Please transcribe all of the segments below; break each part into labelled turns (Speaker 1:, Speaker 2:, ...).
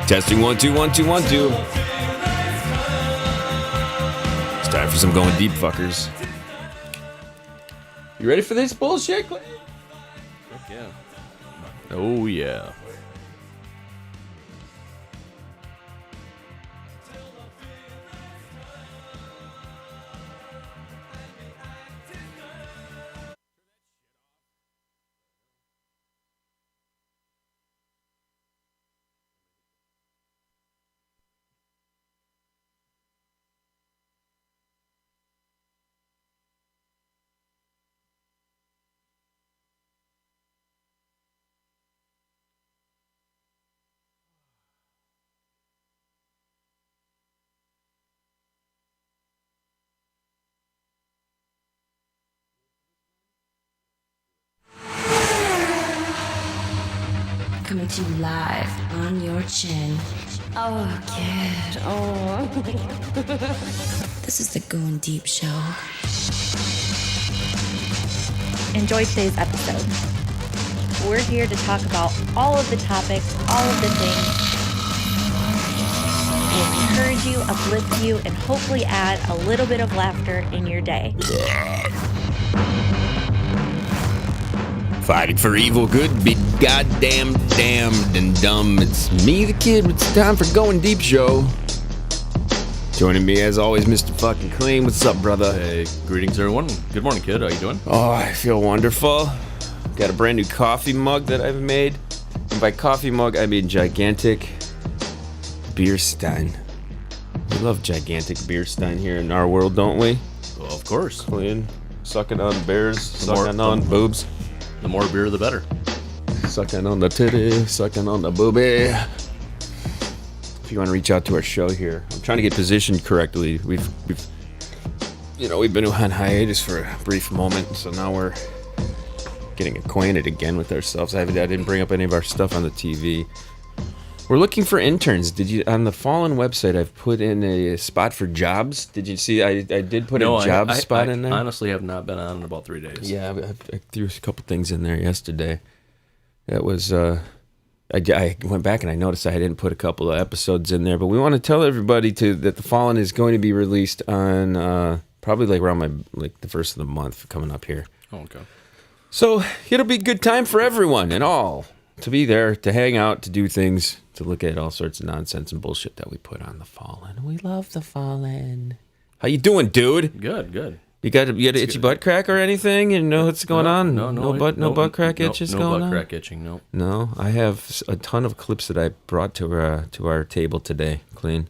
Speaker 1: Testing 1 2 1 2 1 2. It's time for some going deep, fuckers. You ready for this bullshit, Kleen?
Speaker 2: Heck yeah. Oh yeah.
Speaker 3: Coming to you live on your chin. Oh, kid. Oh. This is the Going Deep Show.
Speaker 4: Enjoy today's episode. We're here to talk about all of the topics, all of the things. We'll encourage you, uplift you, and hopefully add a little bit of laughter in your day.
Speaker 1: Fighting for evil, good, be goddamn damned and dumb. It's me, the kid. It's time for Going Deep Show. Joining me, as always, Mr. fucking Kleen. What's up, brother?
Speaker 2: Hey, greetings, everyone. Good morning, kid. How you doing?
Speaker 1: Oh, I feel wonderful. Got a brand new coffee mug that I've made. And by coffee mug, I mean gigantic beer stein. We love gigantic beer stein here in our world, don't we?
Speaker 2: Well, of course.
Speaker 1: Kleen, sucking on bears, sucking
Speaker 2: more-
Speaker 1: on boobs.
Speaker 2: The more beer, the better.
Speaker 1: Sucking on the titty, sucking on the boobie. If you want to reach out to our show here, I'm trying to get positioned correctly. We've been on hiatus for a brief moment, so now we're getting acquainted again with ourselves. I didn't bring up any of our stuff on the TV. We're looking for interns. Did you on the Fallen website? I've put in a spot for jobs. Did you see? I did put a job spot in there.
Speaker 2: I honestly have not been on in about 3 days.
Speaker 1: Yeah, I threw a couple things in there yesterday. That was I went back and I noticed I didn't put a couple of episodes in there, but we want to tell everybody that the Fallen is going to be released on probably like around the first of the month coming up here.
Speaker 2: Oh, okay.
Speaker 1: So it'll be a good time for everyone and all to be there, to hang out, to do things, to look at all sorts of nonsense and bullshit that we put on the Fallen. We love the Fallen. How you doing, dude?
Speaker 2: Good.
Speaker 1: You got an itchy butt crack or anything? You know what's going on?
Speaker 2: No
Speaker 1: butt crack itches going on?
Speaker 2: No butt crack itching, no.
Speaker 1: No, I have a ton of clips that I brought to our table today, Kleen.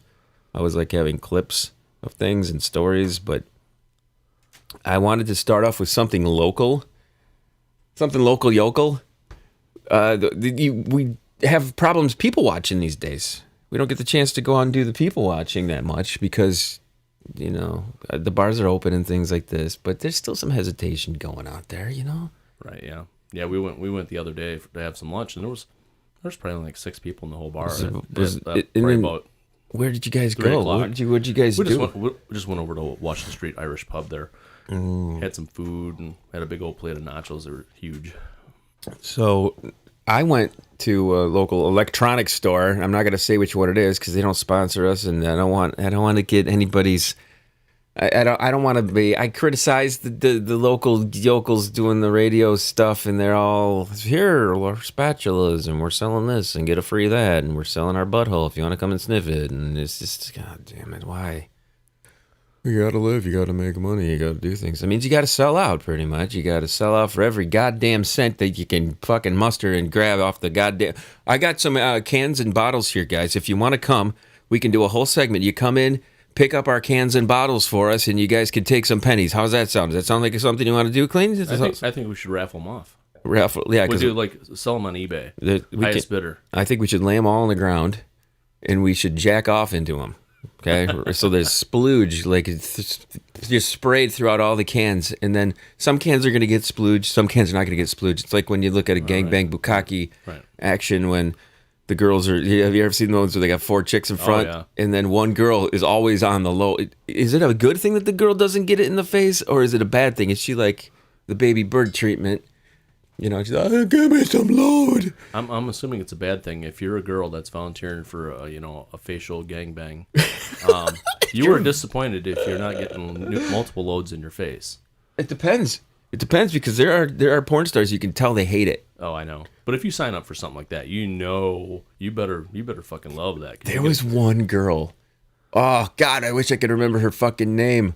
Speaker 1: I was like having clips of things and stories, but I wanted to start off with something local. Something local yokel. We have problems people watching these days. We don't get the chance to go out and do the people watching that much because, the bars are open and things like this, but there's still some hesitation going out there,
Speaker 2: Right, yeah. Yeah, we went the other day to have some lunch, and there was probably like 6 people in the whole bar.
Speaker 1: Where did you guys go? What did you guys do?
Speaker 2: We just went over to Watch the Street Irish pub there. Had some food and had a big old plate of nachos. They were huge.
Speaker 1: So I went to a local electronics store. I'm not going to say which one it is because they don't sponsor us, and I don't want to get anybody's. I don't want to be. I criticize the local yokels doing the radio stuff, and they're all here. Our spatulas, and we're selling this and get a free that, and we're selling our butthole if you want to come and sniff it. And it's just, God damn it, why? You gotta live, you gotta make money, you gotta do things. That means you gotta sell out, pretty much. You gotta sell out for every goddamn cent that you can fucking muster and grab off the goddamn... I got some cans and bottles here, guys. If you want to come, we can do a whole segment. You come in, pick up our cans and bottles for us, and you guys can take some pennies. How's that sound? Does that sound like something you want to do, Kleen?
Speaker 2: I think we should raffle them off.
Speaker 1: Raffle, yeah.
Speaker 2: We do, sell them on eBay. Highest bidder.
Speaker 1: I think we should lay them all on the ground, and we should jack off into them. Okay, so there's splooge, like it's just sprayed throughout all the cans, and then some cans are going to get splooged, some cans are not going to get splooged. It's like when you look at a gangbang bukkake action when the girls are... Have you ever seen those where they got 4 chicks in front, and then one girl is always on the low? Is it a good thing that the girl doesn't get it in the face, or is it a bad thing? Is she like the baby bird treatment? You know, she's like, oh, give me some load.
Speaker 2: I'm assuming it's a bad thing if you're a girl that's volunteering for a facial gangbang. You were disappointed if you're not getting multiple loads in your face.
Speaker 1: It depends. It depends because there are porn stars you can tell they hate it.
Speaker 2: Oh, I know. But if you sign up for something like that, you better fucking love that.
Speaker 1: There was one girl. Oh God, I wish I could remember her fucking name.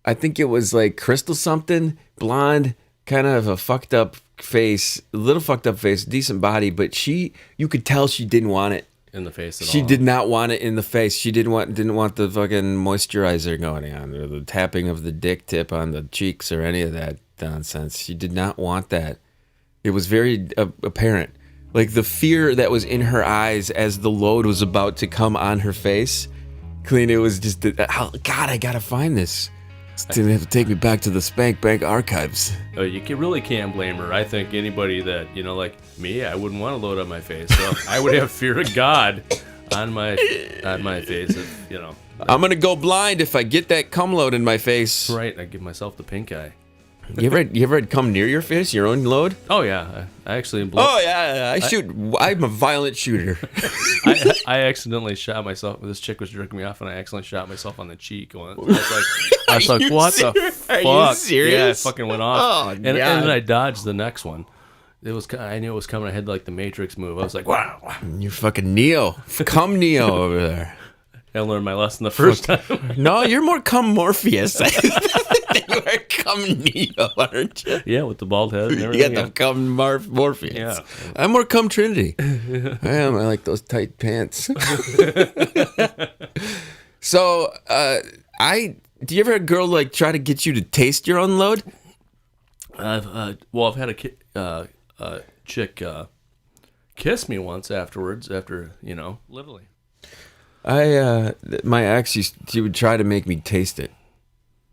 Speaker 1: I think it was like Crystal something, blonde, kind of a fucked up face, a little fucked up face, decent body, but you could tell she didn't want it
Speaker 2: in the face at all.
Speaker 1: She did not want it in the face. She didn't want the fucking moisturizer going on or the tapping of the dick tip on the cheeks or any of that nonsense. She did not want that. It was very apparent. Like the fear that was in her eyes as the load was about to come on her face. Kleen, it was just, oh, God, I gotta find this. It's gonna have to take me back to the Spank Bank archives.
Speaker 2: Really can't blame her. I think anybody that, like me, I wouldn't want to load up my face. So I would have fear of God on my face. If,
Speaker 1: I'm gonna go blind if I get that cum load in my face.
Speaker 2: Right, I give myself the pink eye.
Speaker 1: You ever had cum near your face, your own load?
Speaker 2: Oh yeah, I actually.
Speaker 1: Oh yeah, I'm a violent shooter.
Speaker 2: I accidentally shot myself. This chick was jerking me off, and I accidentally shot myself on the cheek. I was like, what the fuck?
Speaker 1: Are you serious?
Speaker 2: Yeah, it fucking went off.
Speaker 1: Oh,
Speaker 2: and then I dodged the next one. I knew it was coming. I had like the Matrix move. I was like, wow.
Speaker 1: You're fucking Neo. Cum Neo over there.
Speaker 2: I learned my lesson the first time.
Speaker 1: No, you're more cum Morpheus. You are cum Neo, aren't you?
Speaker 2: Yeah, with the bald head and everything.
Speaker 1: You got the cum Morpheus.
Speaker 2: Yeah.
Speaker 1: I'm more cum Trinity. I am. I like those tight pants. So, do you ever have a girl like try to get you to taste your own load?
Speaker 2: I've had a chick kiss me once afterwards. Literally.
Speaker 1: My ex she would try to make me taste it.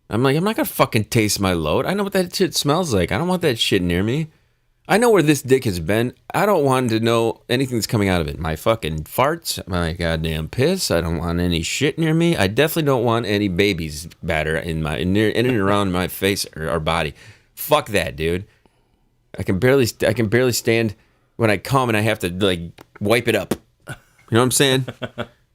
Speaker 1: I'm like, I'm not gonna fucking taste my load. I know what that shit smells like. I don't want that shit near me. I know where this dick has been. I don't want to know anything that's coming out of it. My fucking farts, my goddamn piss. I don't want any shit near me. I definitely don't want any baby's batter in and around my face or body. Fuck that, dude. I can barely stand when I come and I have to like wipe it up. You know what I'm saying?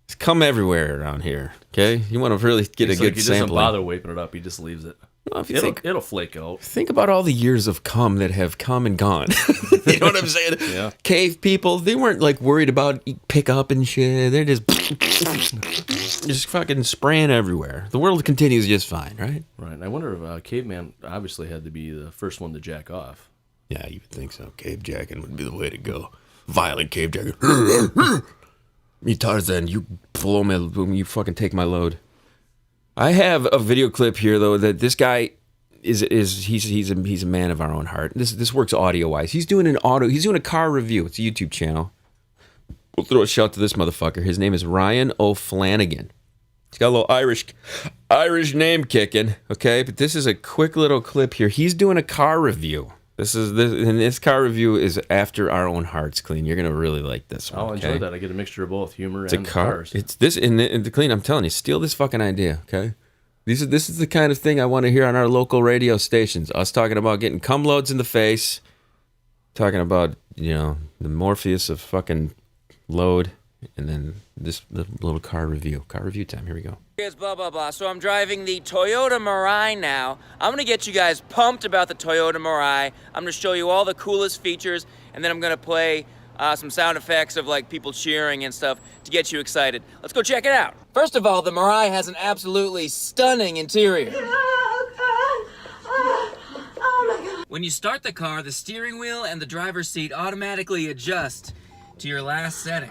Speaker 1: It's come everywhere around here. Okay, you want to really get a good
Speaker 2: he
Speaker 1: sample.
Speaker 2: Doesn't bother wiping it up. He just leaves it.
Speaker 1: Well,
Speaker 2: it'll flake out.
Speaker 1: Think about all the years of cum that have come and gone. You know what I'm saying?
Speaker 2: Yeah.
Speaker 1: Cave people, they weren't like worried about pick up and shit. They're just fucking spraying everywhere. The world continues just fine, right?
Speaker 2: Right. I wonder if caveman obviously had to be the first one to jack off.
Speaker 1: Yeah, you would think so. Cave jacking would be the way to go. Violent cave jacking. Me Tarzan, you blow my, you fucking take my load. I have a video clip here though that this guy he's a man of our own heart. This works audio wise. He's doing a car review. It's a YouTube channel. We'll throw a shout to this motherfucker. His name is Ryan O'Flanagan. He's got a little Irish name kicking. Okay, but this is a quick little clip here. He's doing a car review. This car review is after our own hearts, Kleen. You're gonna really like this one.
Speaker 2: I'll enjoy that. I get a mixture of both humor and
Speaker 1: cars. It's this in the Kleen. I'm telling you, steal this fucking idea, okay? This is the kind of thing I want to hear on our local radio stations. Us talking about getting cum loads in the face, talking about the Morpheus of fucking load, and then the little car review. Car review time. Here we go.
Speaker 5: Here's blah, blah, blah. So I'm driving the Toyota Mirai now. I'm going to get you guys pumped about the Toyota Mirai. I'm going to show you all the coolest features, and then I'm going to play some sound effects of like people cheering and stuff to get you excited. Let's go check it out. First of all, the Mirai has an absolutely stunning interior.
Speaker 6: Oh, God. Oh, my God.
Speaker 5: When you start the car, the steering wheel and the driver's seat automatically adjust to your last setting.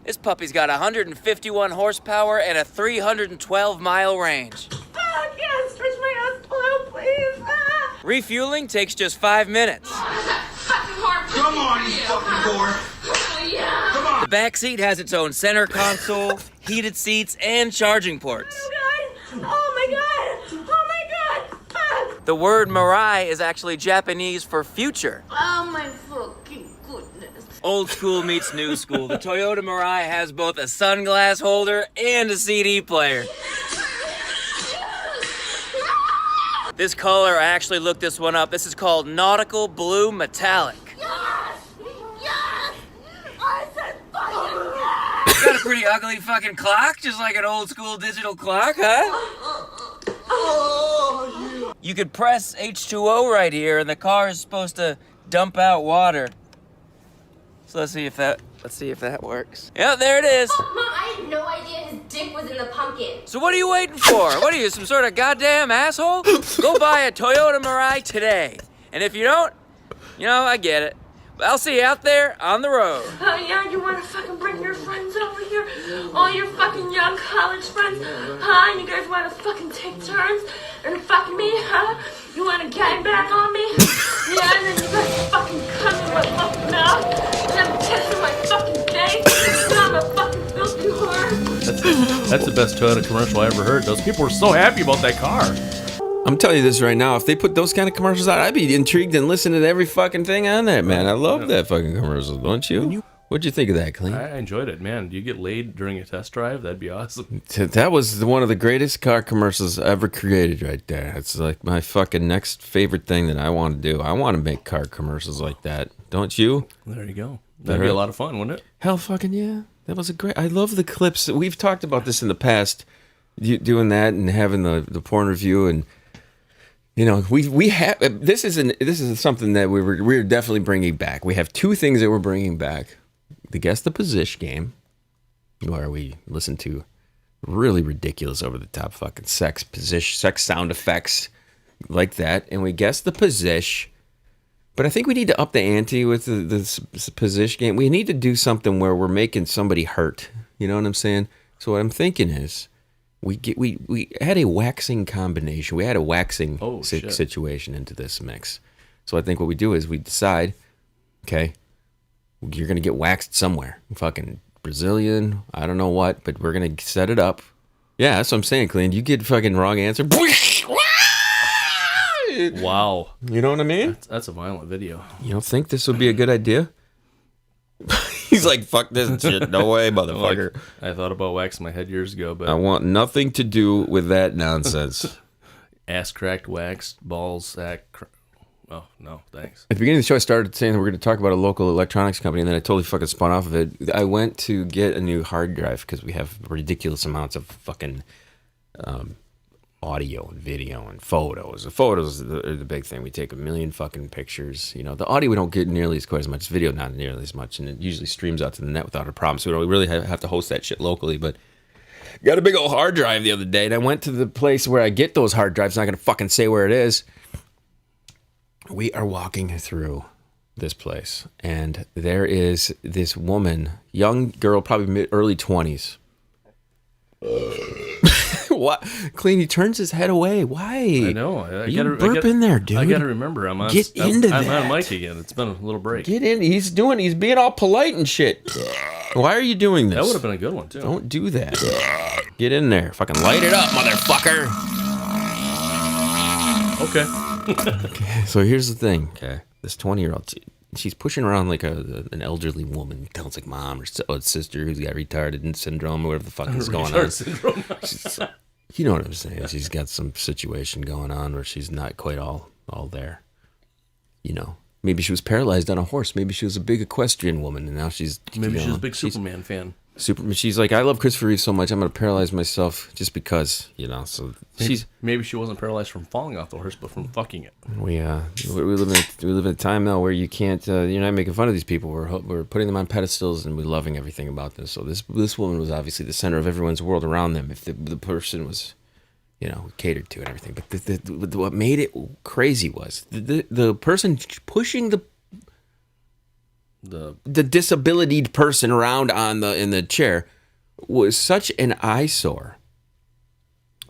Speaker 5: This puppy's got 151 horsepower and a 312-mile range.
Speaker 6: I can't stretch my ass below, please.
Speaker 5: Refueling takes just 5 minutes.
Speaker 7: Come on, you fucking whore. Come on.
Speaker 5: The back seat has its own center console, heated seats, and charging ports.
Speaker 6: Oh, God. Oh, my God. Oh, my God.
Speaker 5: The word Mirai is actually Japanese for future.
Speaker 6: Oh, my fucking goodness.
Speaker 5: Old school meets new school. The Toyota Mirai has both a sunglass holder and a CD player. This color, I actually looked this one up. This is called Nautical Blue Metallic.
Speaker 6: Yes! Yes! I said fucking yes!
Speaker 5: It's got a pretty ugly fucking clock, just like an old school digital clock, huh? You could press H2O right here, and the car is supposed to dump out water. So let's see if that works. Yeah, there it is.
Speaker 6: Mom, I had no idea his dick was in the pumpkin.
Speaker 5: So what are you waiting for? What are you, some sort of goddamn asshole? Go buy a Toyota Mirai today. And if you don't, I get it. But I'll see you out there on the road.
Speaker 6: Oh yeah, you wanna fucking bring your friends over here? All your fucking young college friends? Huh? And you guys wanna fucking take turns and fuck me, huh? You wanna gang back on me? Yeah, and then you guys fucking come in my fucking mouth, and I'm kissing my fucking face, and I'm a fucking filthy whore.
Speaker 2: That's the best Toyota commercial I ever heard. Those people were so happy about that car.
Speaker 1: I'm telling you this right now. If they put those kind of commercials out, I'd be intrigued and listen to every fucking thing on that, man. I love that fucking commercial, don't you? What'd you think of that, Kleen?
Speaker 2: I enjoyed it, man. Do you get laid during a test drive? That'd be awesome.
Speaker 1: That was one of the greatest car commercials ever created right there. It's like my fucking next favorite thing that I want to do. I want to make car commercials like that. Don't you?
Speaker 2: There you go. That'd be a lot of fun, wouldn't it?
Speaker 1: Hell fucking yeah. That was a great... I love the clips. We've talked about this in the past, doing that and having the porn review and... we have this is something that we're definitely bringing back. We have two things that we're bringing back: the Guess the Position game, where we listen to really ridiculous, over the top fucking sex sound effects like that, and we guess the position. But I think we need to up the ante with the position game. We need to do something where we're making somebody hurt. You know what I'm saying? So what I'm thinking is. We had a waxing combination. We had a waxing situation into this mix. So I think what we do is we decide, okay, you're going to get waxed somewhere. Fucking Brazilian, I don't know what, but we're going to set it up. Yeah, that's what I'm saying, Kleen. You get fucking wrong answer.
Speaker 2: Wow.
Speaker 1: You know what I mean?
Speaker 2: That's a violent video.
Speaker 1: You don't think this would be a good idea? He's like, fuck this shit. No way, motherfucker.
Speaker 2: I thought about waxing my head years ago, but...
Speaker 1: I want nothing to do with that nonsense.
Speaker 2: Ass cracked, waxed, balls, sack... Oh, no, thanks.
Speaker 1: At the beginning of the show, I started saying that we're going to talk about a local electronics company, and then I totally fucking spun off of it. I went to get a new hard drive because we have ridiculous amounts of fucking audio and video and photos. The photos are the big thing. We take 1 million fucking pictures. The audio we don't get nearly quite as much. Video not nearly as much, and it usually streams out to the net without a problem. So we don't really have to host that shit locally. But got a big old hard drive the other day, and I went to the place where I get those hard drives. I'm not gonna fucking say where it is. We are walking through this place, and there is this woman, young girl, probably early 20s. What? Kleen, he turns his head away. Why?
Speaker 2: I know.
Speaker 1: Burp in there, dude.
Speaker 2: I gotta remember. I'm on mic again. It's been a little break.
Speaker 1: Get in. He's being all polite and shit. Why are you doing this?
Speaker 2: That would have been a good one, too.
Speaker 1: Don't do that. Get in there. Fucking light it up, motherfucker.
Speaker 2: Okay.
Speaker 1: So here's the thing. Okay. This 20-year-old, she's pushing around like an elderly woman. Sounds like mom or sister who's got retarded syndrome or whatever the fuck is going on.
Speaker 2: Syndrome.
Speaker 1: You know what I'm saying? She's got some situation going on where she's not quite all there. Maybe she was paralyzed on a horse. Maybe she was a big equestrian woman, and now she's...
Speaker 2: Maybe she's a big Superman fan.
Speaker 1: She's like, I love Christopher Reeve so much, I'm going to paralyze myself just because, so
Speaker 2: maybe she wasn't paralyzed from falling off the horse, but from fucking it.
Speaker 1: We live in a time now where you can't, you're not making fun of these people. We're putting them on pedestals, and we're loving everything about this. So this woman was obviously the center of everyone's world around them. If the person was, catered to and everything. But what made it crazy was the person pushing the disabilitied person around in the chair was such an eyesore.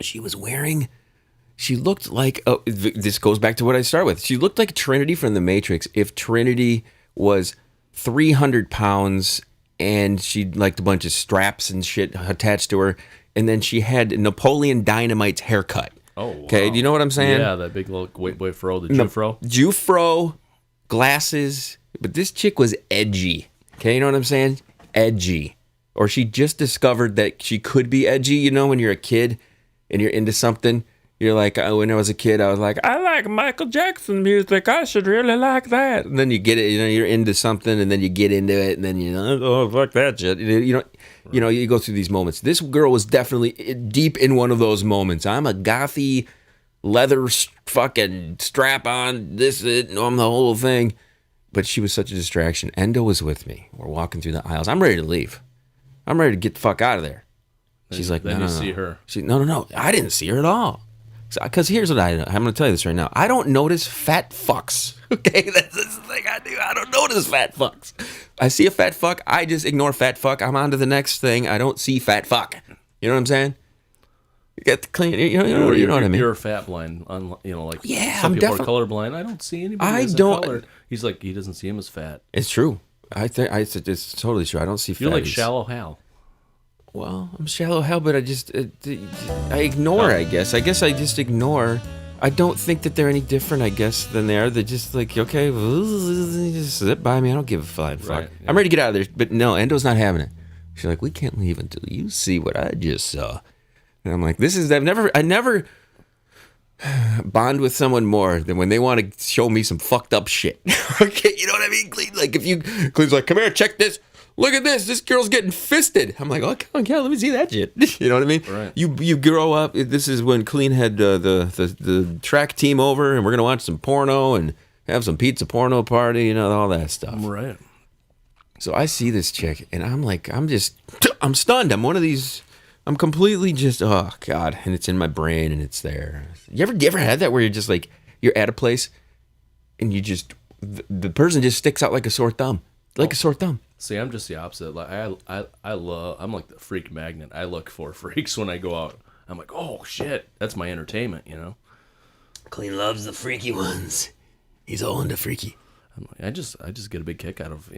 Speaker 1: She looked like, this goes back to what I started with. She looked like Trinity from The Matrix if Trinity was 300 pounds and she'd liked a bunch of straps and shit attached to her, and then she had Napoleon Dynamite's haircut.
Speaker 2: Oh, wow.
Speaker 1: Okay, do you know what I'm saying?
Speaker 2: Yeah, that big little white boy fro, the Jufro.
Speaker 1: Jufro, glasses, but this chick was edgy. Okay, you know what I'm saying? Edgy. Or she just discovered that she could be edgy, when you're a kid and you're into something You're like, when I was a kid, I was like, I like Michael Jackson music. I should really like that. And then you get it, you're into something, and then you get into it, and then oh, fuck that shit. You go through these moments. This girl was definitely deep in one of those moments. I'm a gothy, leather fucking strap on, I'm the whole thing. But she was such a distraction. Endo was with me. We're walking through the aisles. I'm ready to leave. I'm ready to get the fuck out of there. She's like,
Speaker 2: then
Speaker 1: no,
Speaker 2: you
Speaker 1: no,
Speaker 2: see
Speaker 1: no.
Speaker 2: her.
Speaker 1: No. I didn't see her at all. Because here's what I'm going to tell you this right now. I don't notice fat fucks. Okay, that's the thing I do. I don't notice fat fucks. I see a fat fuck. I just ignore fat fuck. I'm on to the next thing. I don't see fat fuck. You know what I'm saying? You got the clean. You know what I mean?
Speaker 2: You're fat blind. Like
Speaker 1: Yeah,
Speaker 2: some
Speaker 1: I'm
Speaker 2: people are colorblind. I don't see anybody.
Speaker 1: I
Speaker 2: as
Speaker 1: don't-
Speaker 2: Color. He's like, he doesn't see him as fat.
Speaker 1: It's true. It's totally true. I don't see.
Speaker 2: You're like
Speaker 1: fatties.
Speaker 2: shallow Hal.
Speaker 1: Well, I'm shallow hell, but I ignore. I guess I just ignore. I don't think that they're any different. I guess than they are. They're just like, okay, just zip by me. I don't give a flying fuck.
Speaker 2: Right, yeah.
Speaker 1: I'm ready to get out of there. But no, Endo's not having it. She's like, we can't leave until you see what I just saw. And I'm like, I never bond with someone more than when they want to show me some fucked up shit. Okay, you know what I mean, Kleen? Like Kleen's like, come here, check this. Look at this. This girl's getting fisted. I'm like, oh, come on, let me see that shit. You know what I mean?
Speaker 2: Right.
Speaker 1: You grow up. This is when Kleen had the track team over, and we're gonna watch some porno and have some pizza porno party. All that stuff.
Speaker 2: Right.
Speaker 1: So I see this chick, and I'm like, I'm stunned. I'm one of these. I'm completely just, oh God, and it's in my brain, and it's there. You ever had that where you're just like, you're at a place, and you just, the person just sticks out like a sore thumb, a sore thumb.
Speaker 2: See, I'm just the opposite. Like I'm like the freak magnet. I look for freaks when I go out. I'm like, oh shit, that's my entertainment.
Speaker 1: Kleen loves the freaky ones. He's all into freaky.
Speaker 2: I'm like, I just get a big kick out of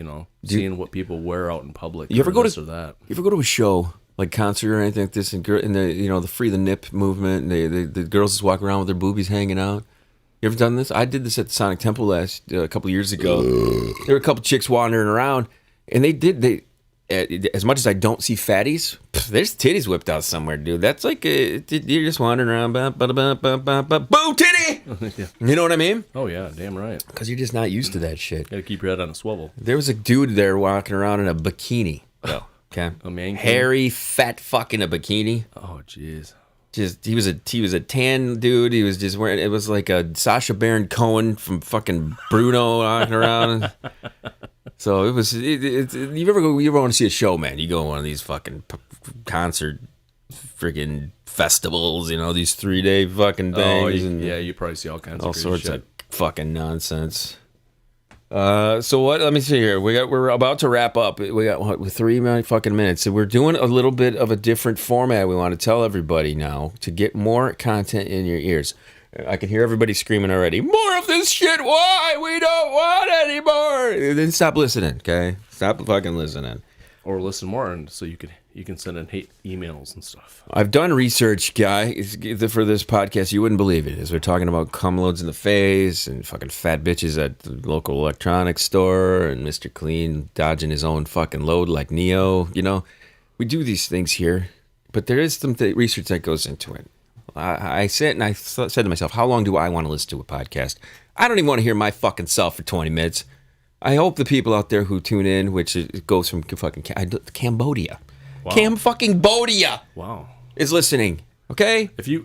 Speaker 2: seeing what people wear out in public.
Speaker 1: You ever go
Speaker 2: this
Speaker 1: to
Speaker 2: or that?
Speaker 1: You ever go to a show? Like concert or anything like this, and the free the nip movement, and the girls just walk around with their boobies hanging out. You ever done this? I did this at the Sonic Temple a couple of years ago. There were a couple chicks wandering around, and they as much as I don't see fatties, there's titties whipped out somewhere, dude. That's like you're just wandering around, boom, titty.
Speaker 2: Yeah.
Speaker 1: You know what I mean?
Speaker 2: Oh yeah, damn right.
Speaker 1: Because you're just not used to that shit.
Speaker 2: Gotta keep your head on a swivel.
Speaker 1: There was a dude there walking around in a bikini. Oh. Okay.
Speaker 2: A man,
Speaker 1: hairy, fat fuck in a bikini.
Speaker 2: Oh, jeez.
Speaker 1: Just he was a tan dude. He was just wearing. It was like a Sacha Baron Cohen from fucking Bruno walking around. So it was. You ever want to see a show, man? You go to one of these fucking concert, freaking festivals. These 3-day fucking things.
Speaker 2: Yeah, you probably see all kinds
Speaker 1: all
Speaker 2: of
Speaker 1: sorts
Speaker 2: shit.
Speaker 1: of fucking nonsense. So what? Let me see here. We're about to wrap up. We got 3 fucking minutes. So we're doing a little bit of a different format. We want to tell everybody now to get more content in your ears. I can hear everybody screaming already. More of this shit. Why? We don't want any more. Then stop listening. Okay, stop fucking listening.
Speaker 2: Or listen more, and so you can send in hate emails and stuff.
Speaker 1: I've done research, guys, for this podcast. You wouldn't believe it. As we're talking about cum loads in the face and fucking fat bitches at the local electronics store and Mr. Kleen dodging his own fucking load like Neo. We do these things here, but there is some research that goes into it. I sit and I said to myself, how long do I want to listen to a podcast? I don't even want to hear my fucking self for 20 minutes. I hope the people out there who tune in, which it goes from fucking Cambodia.
Speaker 2: Wow.
Speaker 1: Cambodia.
Speaker 2: Wow.
Speaker 1: Is listening. Okay?
Speaker 2: If you,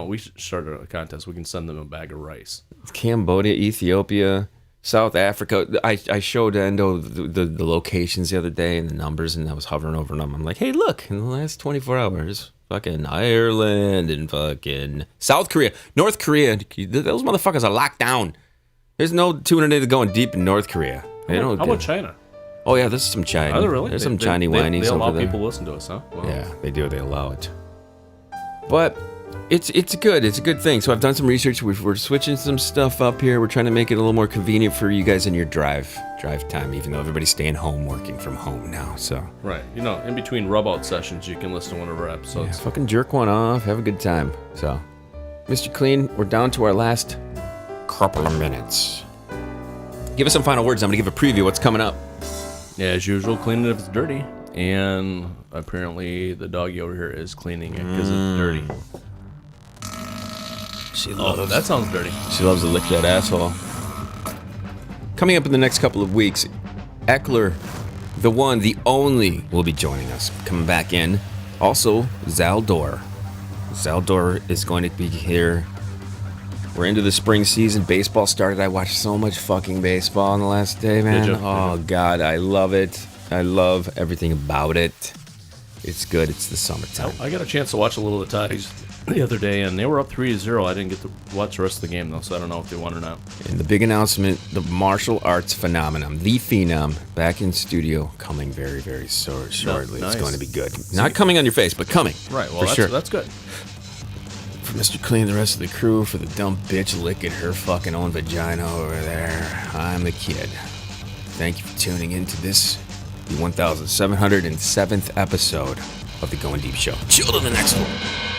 Speaker 2: we should start a contest. We can send them a bag of rice.
Speaker 1: Cambodia, Ethiopia, South Africa. I showed Endo the locations the other day and the numbers, and I was hovering over them. I'm like, hey, look, in the last 24 hours, fucking Ireland and fucking South Korea, North Korea, those motherfuckers are locked down. There's no tuning in to going deep in North Korea.
Speaker 2: How about China?
Speaker 1: Oh yeah, there's some China.
Speaker 2: Are there really?
Speaker 1: There's some Chinese whinies
Speaker 2: they allow
Speaker 1: over there.
Speaker 2: people to listen to us, huh? Wow.
Speaker 1: Yeah, they do. They allow it. But it's good. It's a good thing. So I've done some research. We're switching some stuff up here. We're trying to make it a little more convenient for you guys in your drive time, even though everybody's staying home, working from home now. So
Speaker 2: right, in between rub out sessions, you can listen to one of our episodes.
Speaker 1: Yeah, fucking jerk one off. Have a good time. So, Mr. Kleen, we're down to our last couple of minutes. Give us some final words. I'm going to give a preview of what's coming up.
Speaker 2: Yeah, as usual, clean it if it's dirty. And apparently the doggy over here is cleaning it because it's dirty.
Speaker 1: She
Speaker 2: Oh,
Speaker 1: loves.
Speaker 2: that sounds dirty.
Speaker 1: She loves to lick that asshole. Coming up in the next couple of weeks, Eckler, the one, the only, will be joining us. Coming back in. Also, Zaldor. Zaldor is going to be here. We're into the spring season. Baseball started. I watched so much fucking baseball on the last day, man.
Speaker 2: Did you?
Speaker 1: Oh, God, I love it. I love everything about it. It's good. It's the summertime.
Speaker 2: I got a chance to watch a little of the Tigers the other day, and they were up 3-0. I didn't get to watch the rest of the game, though, so I don't know if they won or not.
Speaker 1: And the big announcement, the martial arts phenomenon, the Phenom, back in studio, coming very, very shortly.
Speaker 2: Nice.
Speaker 1: It's going to be good. Not coming on your face, but coming.
Speaker 2: Right, well,
Speaker 1: for
Speaker 2: that's,
Speaker 1: sure.
Speaker 2: that's good.
Speaker 1: For Mr. Kleen and the rest of the crew, for the dumb bitch licking her fucking own vagina over there, I'm the kid. Thank you for tuning in to this, the 1707th episode of the Going Deep Show. Chill to the next one.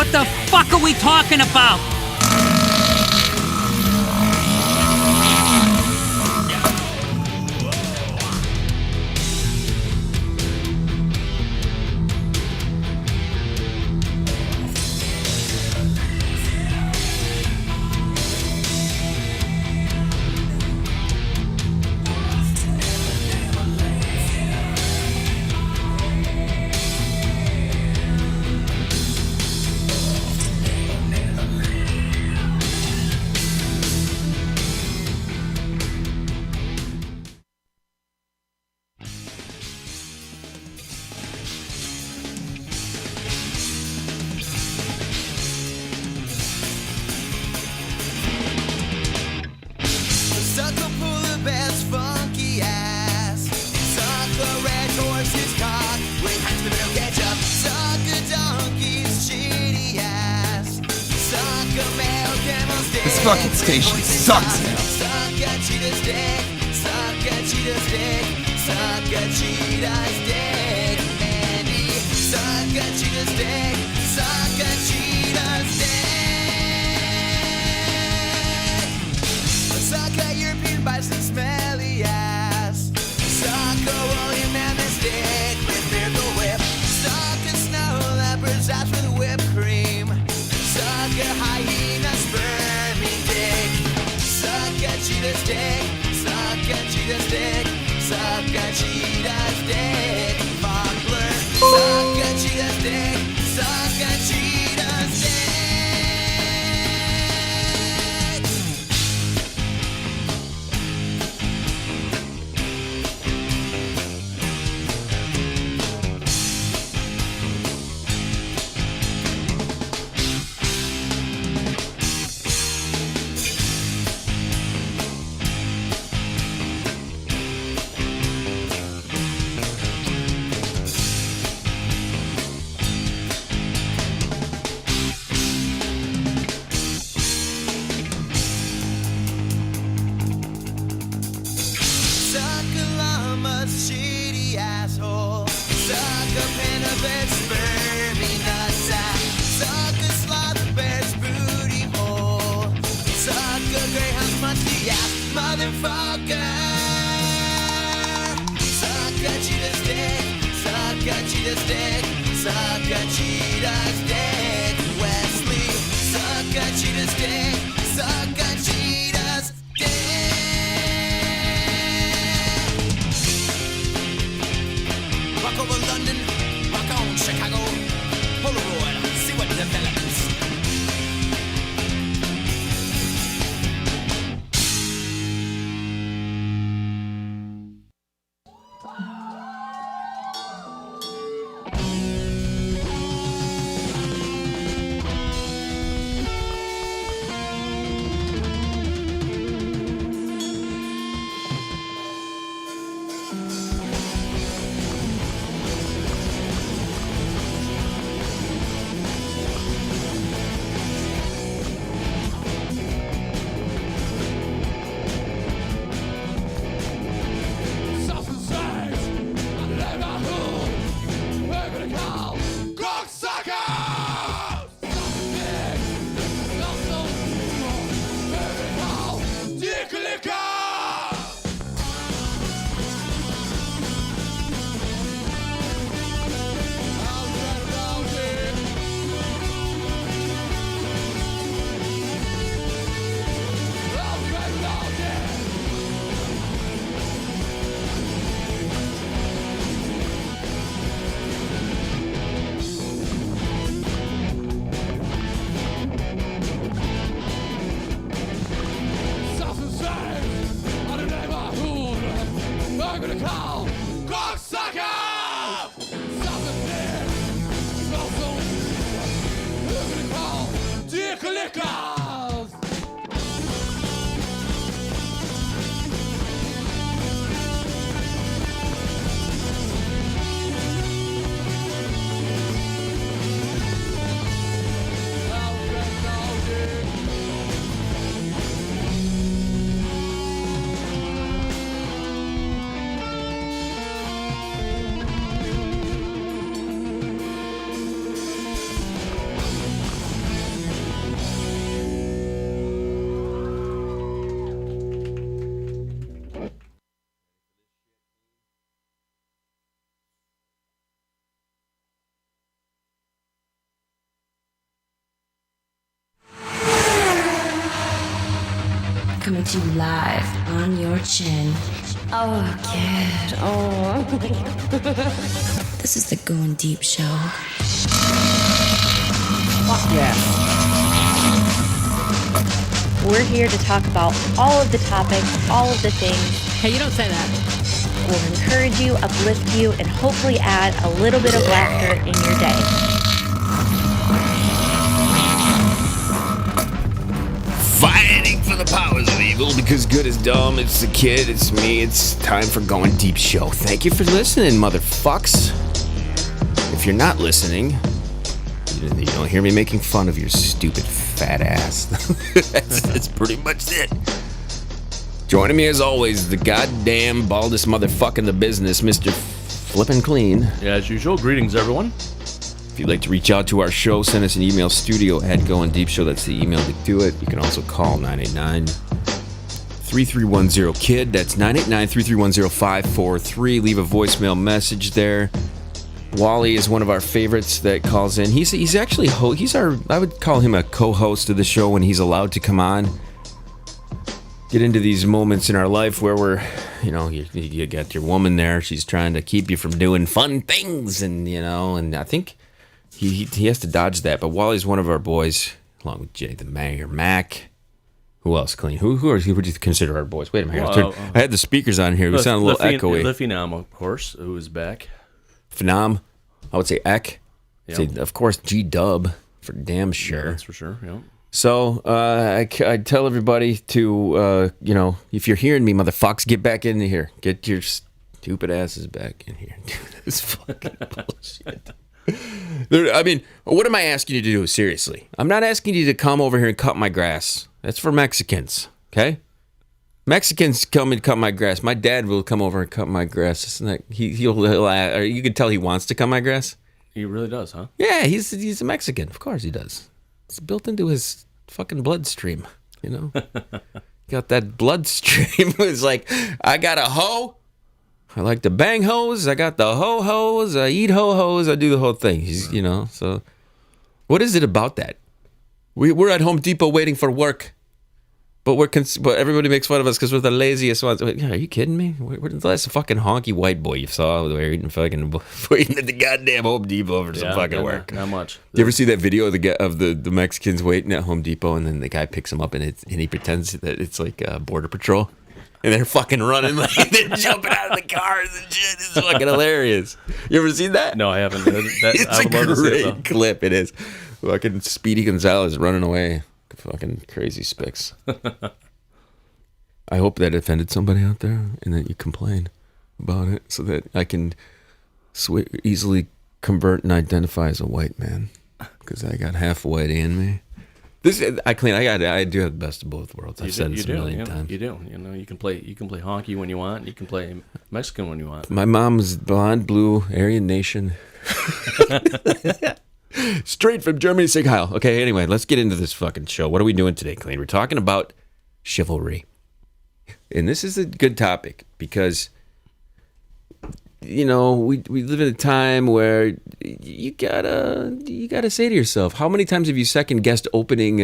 Speaker 8: What the fuck are we talking about?
Speaker 9: Sucker pull the best funky ass. Sucker red horse's cock with hands with no ketchup. Sucker donkey's shitty ass. Sucker male camel's dick.
Speaker 10: This fucking station sucks now.
Speaker 9: Sucker cheetah's dick. Sucker cheetah's dick. Sucker cheetah's dick. Andy. Sucker cheetah's dick. Sucker cheetah's dick. Sucker European bison smelly ass. Sucker woolly mammoth dick with miracle whip. Sucker snow leopard's ass with whipped cream. Sucker hyena sperming dick. Sucker cheetah's dick. Sucker cheetah's dick. Sucker cheetah's dick. Buckler. Sucker cheetah's dick. Sucker cheetah's dick. Sucker llama's shitty asshole. Sucker panda bear's spermy nutsack. Sucker slaughter bear's booty hole. Sucker greyhound's musty ass motherfucker. Sucker cheetah's dick. Sucker cheetah's dick. Sucker cheetah's dick. Wesley. Sucker cheetah's dick. Sucker cheetah's dick. Walk over London, walk on Chicago, Polaroid, see what develops.
Speaker 3: coming to you live on your chin. Oh, kid. Oh. This is the Going Deep Show.
Speaker 8: Fuck yeah.
Speaker 4: We're here to talk about all of the topics, all of the things.
Speaker 8: Hey, you don't say that.
Speaker 4: We'll encourage you, uplift you, and hopefully add a little bit of laughter in your day.
Speaker 1: Fighting for the powers of evil because good is dumb. It's the kid, it's me, it's time for Going Deep Show. Thank you for listening, motherfucks. If you're not listening, you don't hear me making fun of your stupid fat ass. That's pretty much it. Joining me as always, the goddamn baldest motherfucker in the business, Mr. Flippin' Kleen.
Speaker 2: Yeah, as usual, greetings, everyone.
Speaker 1: If you'd like to reach out to our show, send us an email, studio@goindeepshow. That's the email to do it. You can also call 989-3310-KID. That's 989-3310-543. Leave a voicemail message there. Wally is one of our favorites that calls in. He's actually, I would call him a co-host of the show when he's allowed to come on. Get into these moments in our life where we're, you got your woman there. She's trying to keep you from doing fun things, and I think he has to dodge that. But Wally's one of our boys, along with Jay the Mayor, Mac. Who else, Kleen? Who would you consider our boys? Wait a minute. I had the speakers on here. We sound a little echoey.
Speaker 2: The Phenom, of course, who is back.
Speaker 1: Phenom. I would say Eck.
Speaker 2: Yep.
Speaker 1: Say, of course, G-Dub for damn sure.
Speaker 2: Yeah, that's for sure, yeah.
Speaker 1: So I tell everybody to, if you're hearing me, motherfuckers, get back in here. Get your stupid asses back in here. This fucking bullshit. What am I asking you to do? Seriously. I'm not asking you to come over here and cut my grass. That's for Mexicans, okay? Mexicans come and cut my grass. My dad will come over and cut my grass. It's not, you can tell he wants to cut my grass.
Speaker 2: He really does, huh?
Speaker 1: Yeah, he's a Mexican. Of course he does. It's built into his fucking bloodstream, Got that bloodstream. It's like, I got a hoe. I like to bang hoes. I got the ho-hos. I eat ho-hos. I do the whole thing. So what is it about that? We're at Home Depot waiting for work. But but everybody makes fun of us because we're the laziest ones. Are you kidding me? Where's the last fucking honky white boy you saw waiting at the goddamn Home Depot for some fucking work?
Speaker 2: Not much.
Speaker 1: You ever see that video of the Mexicans waiting at Home Depot, and then the guy picks them up and he pretends that it's like Border Patrol, and they're fucking running, like they're jumping out of the cars and shit. It's fucking hilarious. You ever seen that?
Speaker 2: No, I haven't.
Speaker 1: It's a great clip. It is. Fucking Speedy Gonzalez running away. Fucking crazy spics. I hope that offended somebody out there and that you complain about it so that I can easily convert and identify as a white man because I got half white in me. I do have the best of both worlds. I've said this a million times.
Speaker 2: You do. You can play honky when you want. You can play Mexican when you want.
Speaker 1: My mom's blonde, blue, Aryan Nation. Straight from Germany, Sig Heil. Okay, anyway, let's get into this fucking show. What are we doing today, Kleen? We're talking about chivalry. And this is a good topic because, we live in a time where you gotta say to yourself, how many times have you second-guessed opening,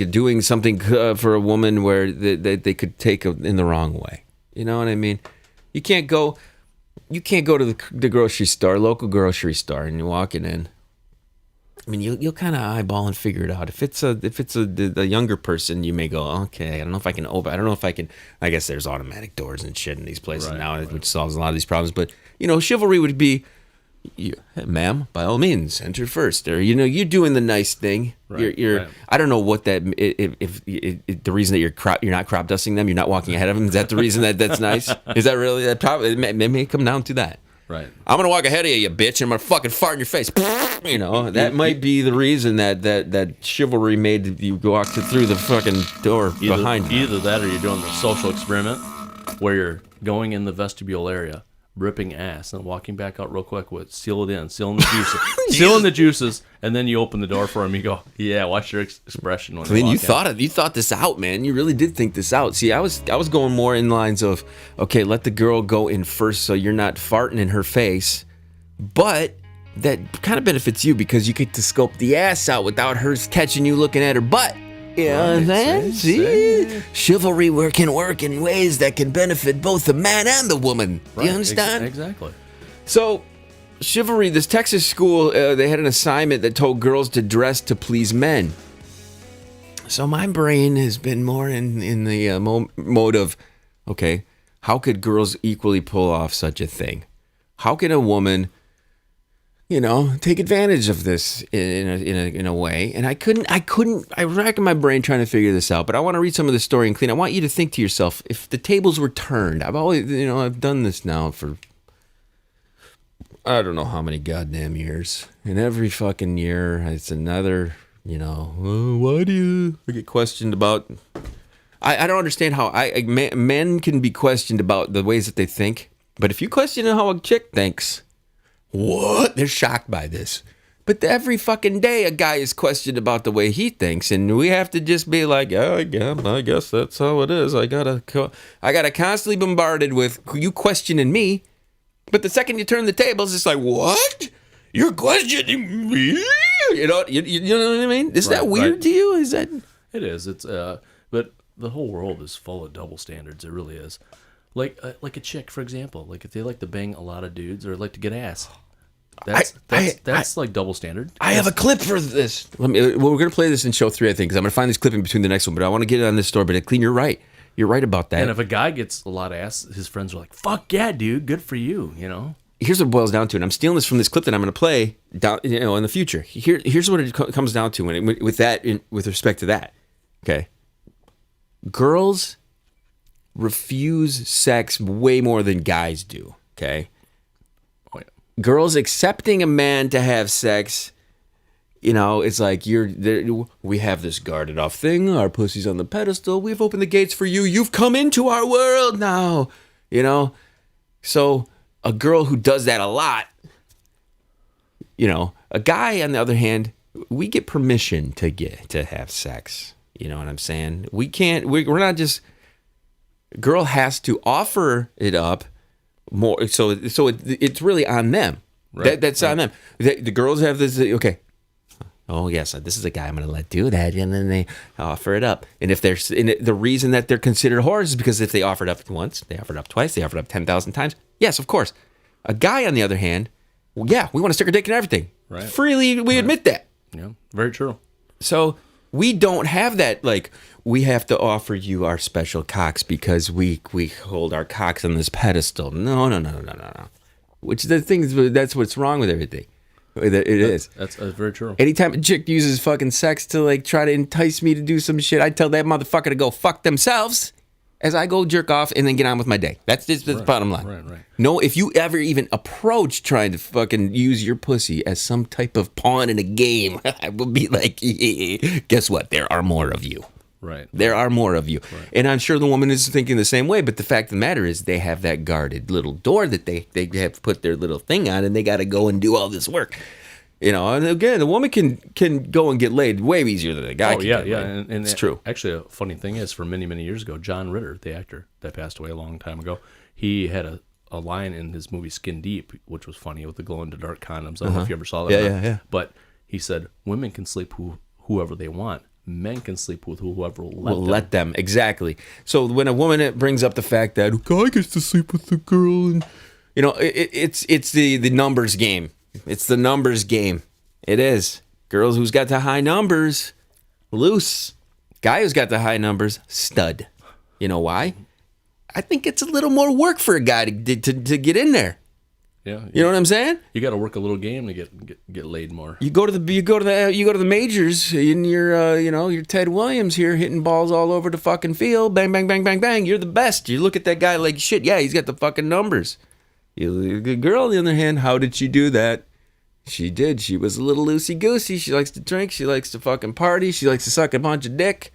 Speaker 1: doing something for a woman where they could take in the wrong way? You know what I mean? You can't go to the grocery store, local grocery store, and you're walking in. I mean, you'll kind of eyeball and figure it out. If it's a younger person, you may go, okay, I don't know if I can open. I don't know if I can. I guess there's automatic doors and shit in these places now, which solves a lot of these problems. But chivalry would be, hey, ma'am, by all means, enter first. Or you're doing the nice thing.
Speaker 2: Right,
Speaker 1: you're. I don't know what that. If the reason that you're not crop dusting them, you're not walking ahead of them. Is that the reason that's nice? Is that really that? Probably it may come down to that.
Speaker 2: Right.
Speaker 1: I'm gonna walk ahead of you bitch, and I'm gonna fucking fart in your face. That might be the reason that chivalry made you walk through the fucking door behind you.
Speaker 2: Either that or you're doing the social experiment where you're going in the vestibule area, ripping ass, and walking back out real quick with sealing the juices, and then you open the door for him. You go, yeah, watch your expression when
Speaker 1: you thought this out, man. You really did think this out. See, I was going more in lines of, okay, let the girl go in first so you're not farting in her face, but that kind of benefits you because you get to scope the ass out without her catching you looking at her butt. Yeah,
Speaker 2: Right,
Speaker 1: see? Chivalry can work in ways that can benefit both the man and the woman. Do you understand?
Speaker 2: Exactly.
Speaker 1: So, chivalry, this Texas school, they had an assignment that told girls to dress to please men. So my brain has been more in the mode of, okay, how could girls equally pull off such a thing? How can a woman, take advantage of this in a way? And I racked my brain trying to figure this out, but I want to read some of the story and Kleen. I want you to think to yourself, if the tables were turned, I've done this now for I don't know how many goddamn years. And every fucking year, it's another, why do you get questioned about? I don't understand how men can be questioned about the ways that they think. But if you question how a chick thinks, what? They're shocked by this. But every fucking day, a guy is questioned about the way he thinks. And we have to just be like, I guess that's how it is. I gotta constantly bombarded with you questioning me. But the second you turn the tables, it's like, what? You're questioning me? You know what I mean? Is that weird to you? Is that?
Speaker 2: It is. It's but the whole world is full of double standards. It really is. Like a chick, for example. Like if they like to bang a lot of dudes or like to get ass, that's like double standard.
Speaker 1: I have a clip for this. We're gonna play this in show 3, I think, because I'm gonna find this clip in between the next one. But I want to get it on this story. But Kleen, you're right. You're right about that.
Speaker 2: And if a guy gets a lot of ass, his friends are like, "Fuck yeah, dude, good for you."
Speaker 1: Here's what it boils down to, and I'm stealing this from this clip that I'm going to play down, in the future. Here's what it comes down to with respect to that. Okay, girls refuse sex way more than guys do. Okay, girls accepting a man to have sex. It's like we have this guarded off thing. Our pussy's on the pedestal. We've opened the gates for you. You've come into our world now. So a girl who does that a lot, a guy on the other hand, we get permission to have sex. You know what I'm saying? We can't. We're not just. Girl has to offer it up more. So it's really on them. Right. That's on them. The girls have this. Okay. Oh yes, this is a guy I'm going to let do that, and then they offer it up. And if the reason that they're considered whores is because if they offered up once, they offered up twice, they offered up 10,000 times. Yes, of course. A guy, on the other hand, we want to stick our dick in everything. Right. Freely, we admit that.
Speaker 2: Yeah, very true.
Speaker 1: So we don't have that. Like we have to offer you our special cocks because we hold our cocks on this pedestal. No. Which the thing is, that's what's wrong with everything. It is.
Speaker 2: That's very true.
Speaker 1: Anytime a chick uses fucking sex to like try to entice me to do some shit, I tell that motherfucker to go fuck themselves as I go jerk off and then get on with my day. That's just the bottom line.
Speaker 2: Right.
Speaker 1: No, if you ever even approach trying to fucking use your pussy as some type of pawn in a game, I will be like, guess what? There are more of you.
Speaker 2: Right.
Speaker 1: There are more of you.
Speaker 2: Right.
Speaker 1: And I'm sure the woman is thinking the same way, but the fact of the matter is they have that guarded little door that they have put their little thing on and they got to go and do all this work. And again, a woman can go and get laid way easier than a guy can get laid.
Speaker 2: And
Speaker 1: it's true.
Speaker 2: Actually, a funny thing is, for many, many years ago, John Ritter, the actor that passed away a long time ago, he had a line in his movie Skin Deep, which was funny, with the glow-in-the-dark condoms. I don't know if you ever saw that.
Speaker 1: Yeah.
Speaker 2: But he said, women can sleep whoever they want. Men can sleep with whoever will
Speaker 1: let them. Exactly. So when a woman brings up the fact that a guy gets to sleep with a girl, and it's the numbers game. It's the numbers game. It is. Girls who's got the high numbers, loose. Guy who's got the high numbers, stud. You know why? I think it's a little more work for a guy to get in there.
Speaker 2: Yeah,
Speaker 1: you know what I'm saying?
Speaker 2: You got to work a little game to get laid more.
Speaker 1: You go to the majors in your Ted Williams here hitting balls all over the fucking field. Bang, bang, bang, bang, bang. You're the best. You look at that guy like shit. Yeah, he's got the fucking numbers. The girl, on the other hand, how did she do that? She did. She was a little loosey goosey. She likes to drink. She likes to fucking party. She likes to suck a bunch of dick.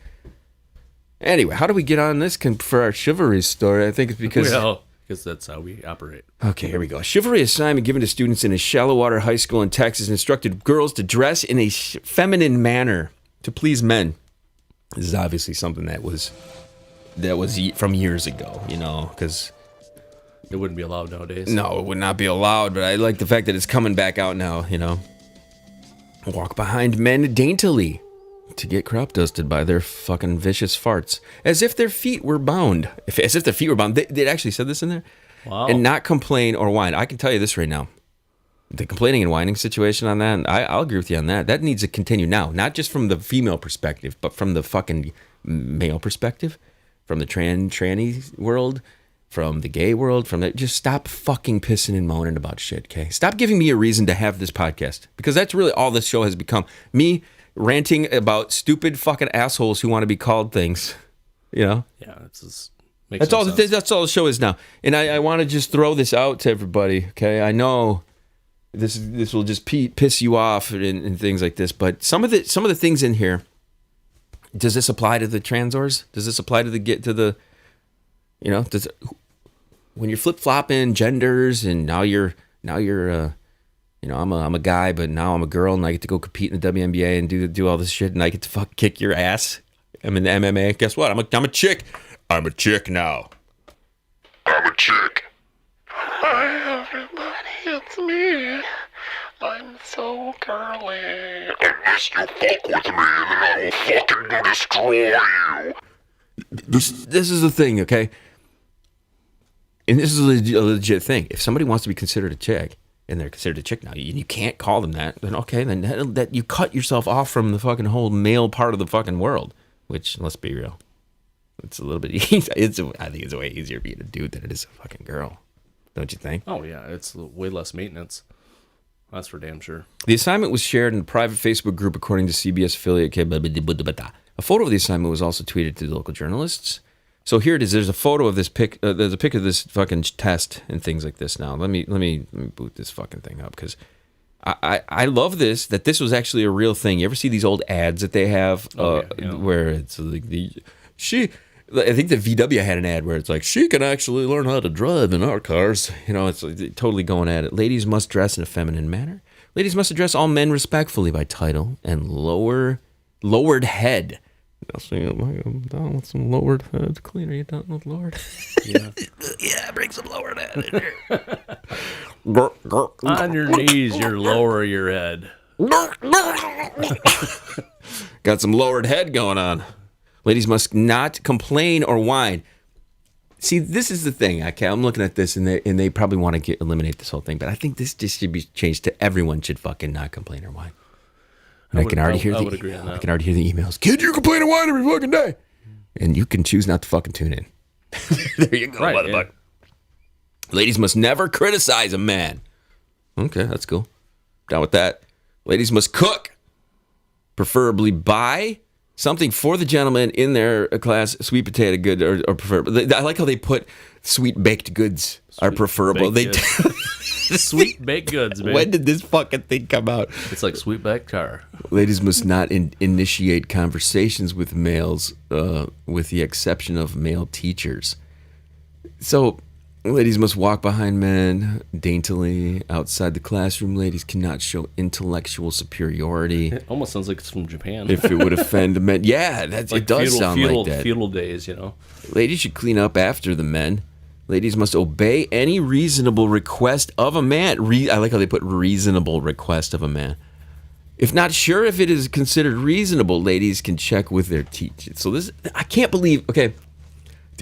Speaker 1: Anyway, how do we get on this for our chivalry story? I think it's because.
Speaker 2: Well, because that's how we operate.
Speaker 1: Okay, here we go. Chivalry assignment given to students in a shallow water high school in Texas instructed girls to dress in a feminine manner to please men. This is obviously something that was from years ago, because
Speaker 2: it wouldn't be allowed nowadays.
Speaker 1: No, it would not be allowed, but I like the fact that it's coming back out now, Walk behind men daintily to get crop dusted by their fucking vicious farts, as if their feet were bound. As if their feet were bound. They actually said this in there.
Speaker 2: Wow.
Speaker 1: And not complain or whine. I can tell you this right now. The complaining and whining situation on that, I'll agree with you on that. That needs to continue now, not just from the female perspective, but from the fucking male perspective, from the tranny world, from the gay world, just stop fucking pissing and moaning about shit, okay? Stop giving me a reason to have this podcast, because that's really all this show has become. Me ranting about stupid fucking assholes who want to be called things, you know?
Speaker 2: Yeah,
Speaker 1: That's all the show is now. And I want to just throw this out to everybody, okay? I know this will just piss you off and things like this, but some of the things in here, does this apply to the transors? Does this apply to when you're flip-flopping genders and now you're I'm a guy, but now I'm a girl and I get to go compete in the WNBA and do all this shit and I get to fuck kick your ass. I'm in the MMA. Guess what? I'm a chick. I'm a chick now. I'm a chick.
Speaker 7: Hi, everybody, it's me. I'm so girly. Unless you fuck with me, then I will fucking destroy you.
Speaker 1: This is the thing, okay? And this is a legit thing. If somebody wants to be considered a chick, and they're considered a chick now, you can't call them that, then okay, then that you cut yourself off from the fucking whole male part of the fucking world, which, let's be real, it's a little bit easy. I think it's way easier being a dude than it is a fucking girl. Don't you think?
Speaker 2: Oh, yeah. It's way less maintenance. That's for damn sure.
Speaker 1: The assignment was shared in a private Facebook group, according to CBS affiliate. A photo of the assignment was also tweeted to the local journalists. So here it is. There's a photo of this pic. There's a pic of this fucking test and things like this. Now let me boot this fucking thing up, because I love this, that this was actually a real thing. You ever see these old ads that they have where it's like I think the VW had an ad where it's like, she can actually learn how to drive in our cars. You know, it's totally going at it. Ladies must dress in a feminine manner. Ladies must address all men respectfully by title and lowered head. I'm down with some lowered head. Clean, are you down with lowered? Yeah. Yeah, bring some lowered head in here.
Speaker 2: On your knees, you lower your head.
Speaker 1: Got some lowered head going on. Ladies must not complain or whine. See, this is the thing. I'm looking at this, and they probably want to eliminate this whole thing, but I think this just should be changed to everyone should fucking not complain or whine. I can already hear the emails. Kid, you complain and whine every fucking day, and you can choose not to fucking tune in. There you go, motherfucker. Yeah. Ladies must never criticize a man. Okay, that's cool. Down with that. Ladies must cook, preferably buy something for the gentleman in their class, sweet potato good or preferable. I like how they put sweet baked goods are preferable.
Speaker 2: Sweet baked goods, man.
Speaker 1: When did this fucking thing come out?
Speaker 2: It's like sweet baked car.
Speaker 1: Ladies must not initiate conversations with males, with the exception of male teachers. So, ladies must walk behind men daintily outside the classroom. Ladies cannot show intellectual superiority.
Speaker 2: It almost sounds like it's from Japan.
Speaker 1: If it would offend men. Yeah, it does sound like that.
Speaker 2: Feudal days, you know.
Speaker 1: Ladies should clean up after the men. Ladies must obey any reasonable request of a man. I like how they put reasonable request of a man. If not sure if it is considered reasonable, ladies can check with their teacher. So I can't believe, okay,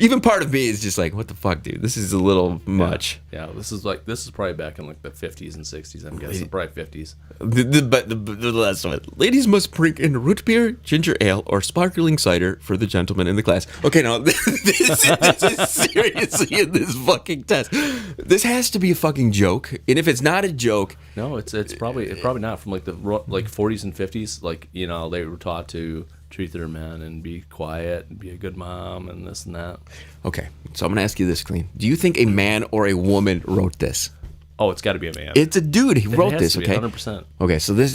Speaker 1: even part of me is just like, what the fuck, dude? This is a little much.
Speaker 2: Yeah, this is probably back in like the 50s and 60s, I'm guessing. Probably 50s.
Speaker 1: The last one. Ladies must bring in root beer, ginger ale, or sparkling cider for the gentlemen in the class. Okay, now, this is seriously in this fucking test. This has to be a fucking joke. And if it's not a joke...
Speaker 2: No, it's probably not. From like the 40s and 50s, like, you know, they were taught to treat their men and be quiet and be a good mom and this and that.
Speaker 1: Okay, so I'm going to ask you this, Kleen. Do you think a man or a woman wrote this?
Speaker 2: Oh, it's got to be a man.
Speaker 1: It's a dude. He wrote this, okay?
Speaker 2: 100%.
Speaker 1: Okay, so this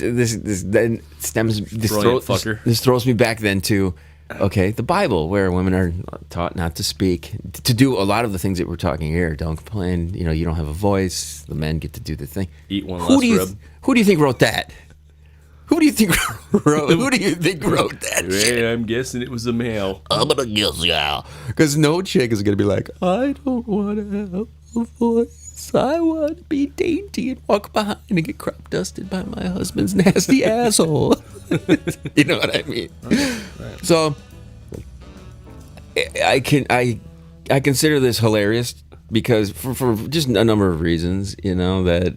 Speaker 1: then stems... This throws me back then to, okay, the Bible, where women are taught not to speak, to do a lot of the things that we're talking here. Don't complain. You know, you don't have a voice. The men get to do the thing.
Speaker 2: Eat one less rib.
Speaker 1: Who do you think wrote that? Who do you think wrote that shit?
Speaker 2: Yeah, I'm guessing it was a male.
Speaker 1: I'm gonna guess, yeah. Because no chick is gonna be like, I don't want to have a voice. So I want to be dainty and walk behind and get crop dusted by my husband's nasty asshole. You know what I mean? Right. So I consider this hilarious because for just a number of reasons, you know, that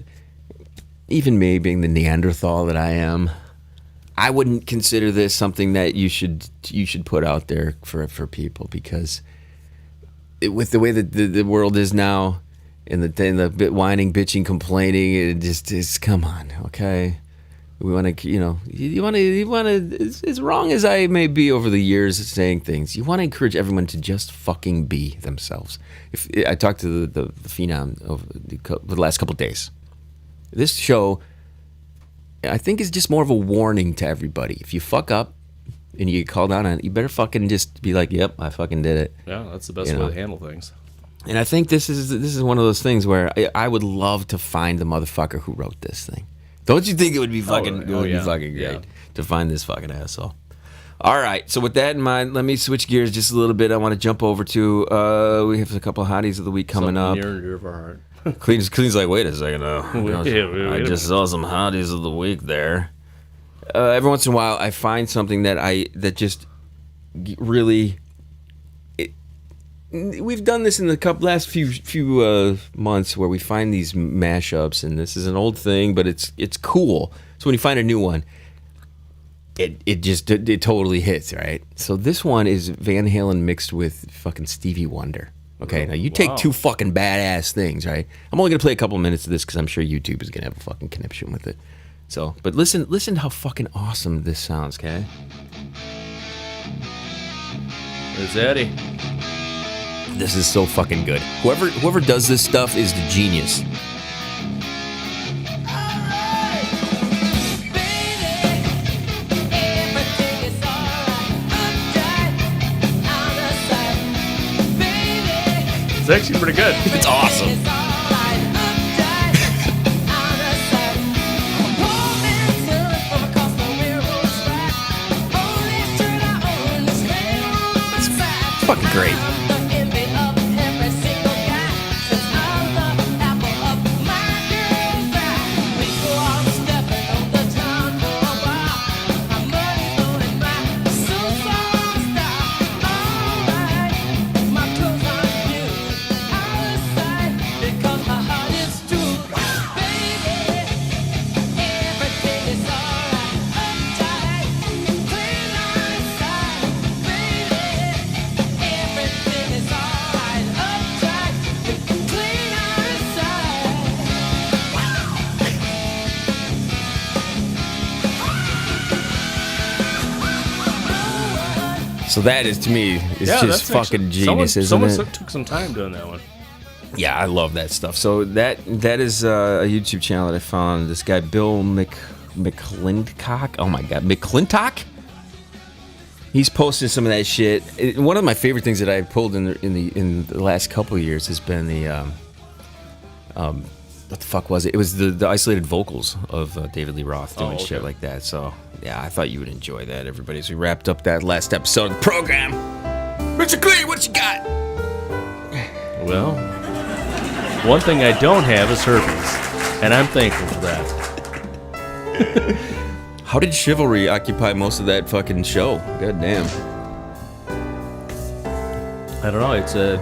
Speaker 1: even me being the Neanderthal that I am, I wouldn't consider this something that you should put out there for people because with the way that the world is now and the bit whining, bitching, complaining, it just is, come on, okay? We want to, you want to, as wrong as I may be over the years saying things, you want to encourage everyone to just fucking be themselves. If I talked to the Phenom over the last couple of days, this show, I think, is just more of a warning to everybody. If you fuck up and you get called out on it, you better fucking just be like, yep, I fucking did it.
Speaker 2: Yeah, that's the best way to handle things.
Speaker 1: And I think this is one of those things where I would love to find the motherfucker who wrote this thing. Don't you think it would be fucking be fucking great to find this fucking asshole? All right, so with that in mind, let me switch gears just a little bit. I want to jump over to we have a couple of hotties of the week coming up.
Speaker 2: Near and dear of our heart.
Speaker 1: Clean's like, wait a second now. I just saw some hotties of the week there. Every once in a while, I find something that just really. We've done this in the last few months where we find these mashups, and this is an old thing, but it's cool. So when you find a new one, it totally hits, right? So this one is Van Halen mixed with fucking Stevie Wonder. Okay, now you take two fucking badass things, right? I'm only gonna play a couple of minutes of this because I'm sure YouTube is gonna have a fucking conniption with it. So, but listen to how fucking awesome this sounds, okay?
Speaker 2: There's Eddie.
Speaker 1: This is so fucking good. Whoever does this stuff is the genius.
Speaker 2: It's actually pretty good.
Speaker 1: It's awesome. It's fucking great. So that is, to me, is just fucking genius, isn't it?
Speaker 2: Someone took some time doing that one.
Speaker 1: Yeah, I love that stuff. So that is a YouTube channel that I found. This guy, Bill McClintock. Oh my God, McClintock. He's posted some of that shit. One of my favorite things that I've pulled in the last couple of years has been the what the fuck was it? It was the isolated vocals of David Lee Roth doing shit like that. So yeah, I thought you would enjoy that, everybody. As we wrapped up that last episode of the program, Mr. Kleen, what you got?
Speaker 2: Well, one thing I don't have is herpes, and I'm thankful for that.
Speaker 1: How did chivalry occupy most of that fucking show? God damn.
Speaker 2: I don't know. It's a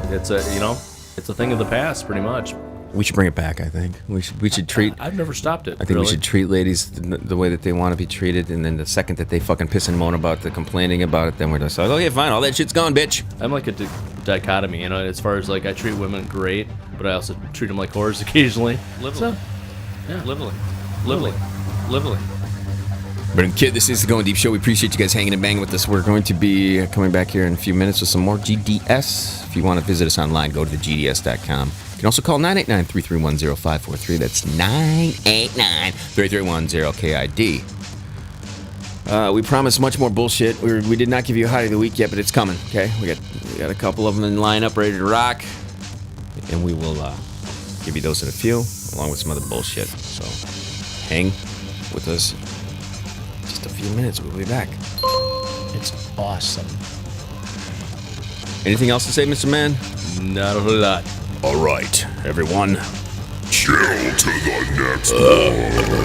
Speaker 2: thing of the past, pretty much.
Speaker 1: We should bring it back, I think. We should treat...
Speaker 2: I've never stopped it.
Speaker 1: I think we should treat ladies the way that they want to be treated, and then the second that they fucking piss and moan about the complaining about it, then we're just like, okay, fine, all that shit's gone, bitch.
Speaker 2: I'm like a dichotomy, as far as, like, I treat women great, but I also treat them like whores occasionally.
Speaker 11: Liveling.
Speaker 2: Yeah.
Speaker 11: Liveling.
Speaker 1: But kid, this is the Going Deep Show. We appreciate you guys hanging and banging with us. We're going to be coming back here in a few minutes with some more GDS. If you want to visit us online, go to thegds.com. You can also call 989-331-0543. That's 989-331-0KID. We promised much more bullshit. We did not give you a hottie of the week yet, but it's coming, okay? We got a couple of them in line up, ready to rock. And we will give you those in a few, along with some other bullshit. So hang with us just a few minutes. We'll be back.
Speaker 11: It's awesome.
Speaker 1: Anything else to say, Mr. Man?
Speaker 2: Not a whole lot.
Speaker 1: All right, everyone.
Speaker 7: chill to the next one.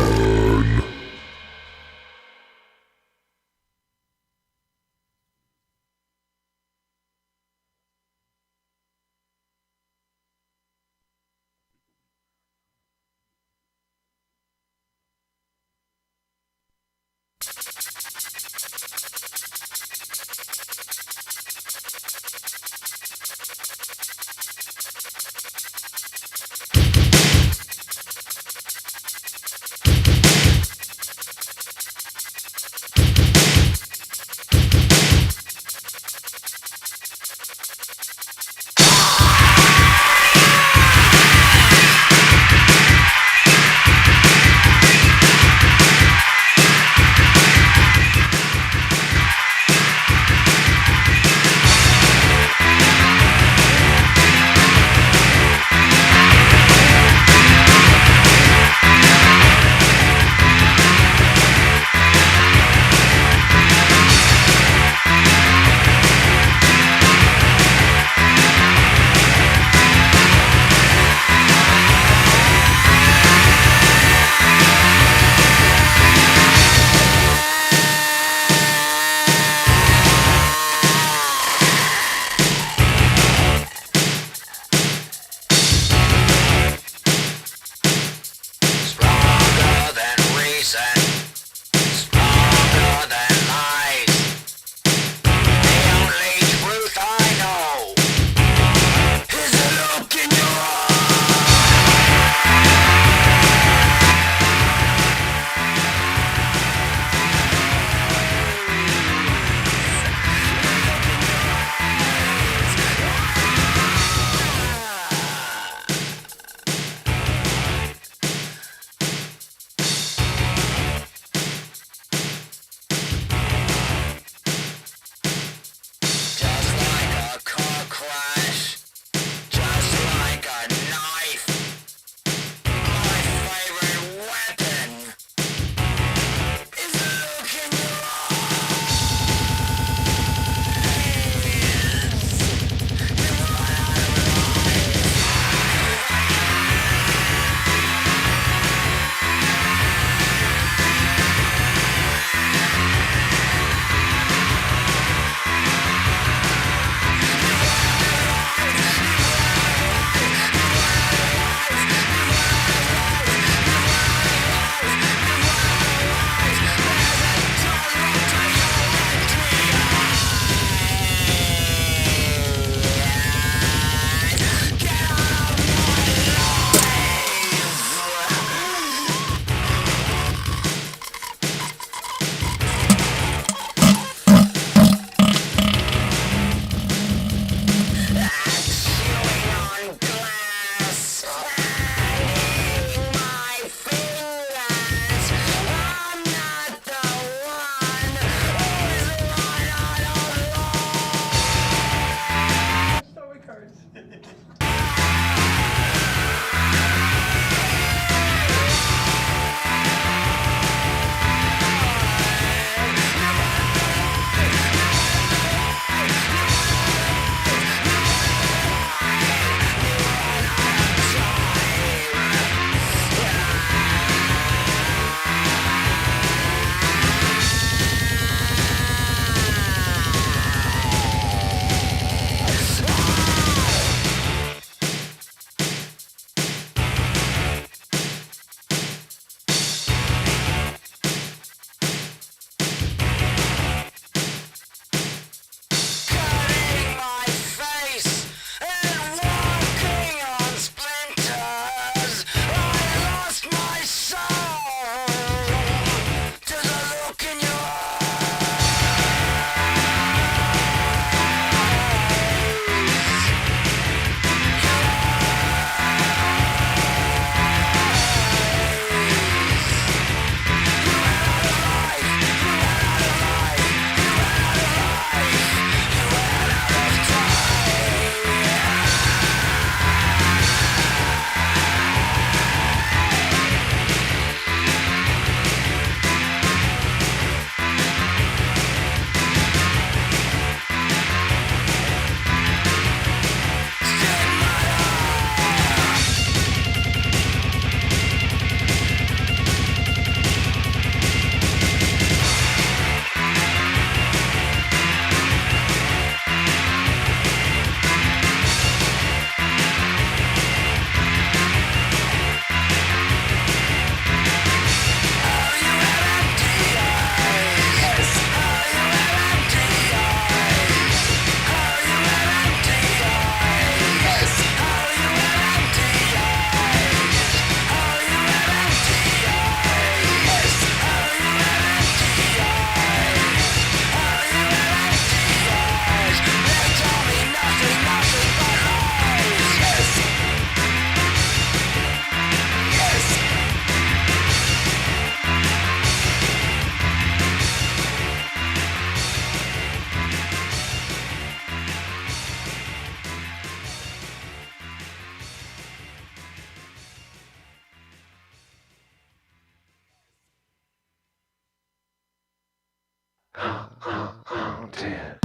Speaker 7: 10.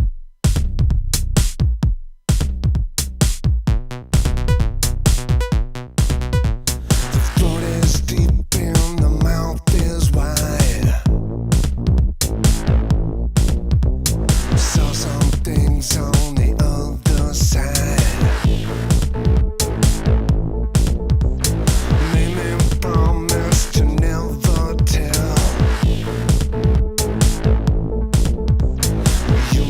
Speaker 7: The throat is deep and the mouth is wide. Saw some things on the other side. Made me promise to never tell. You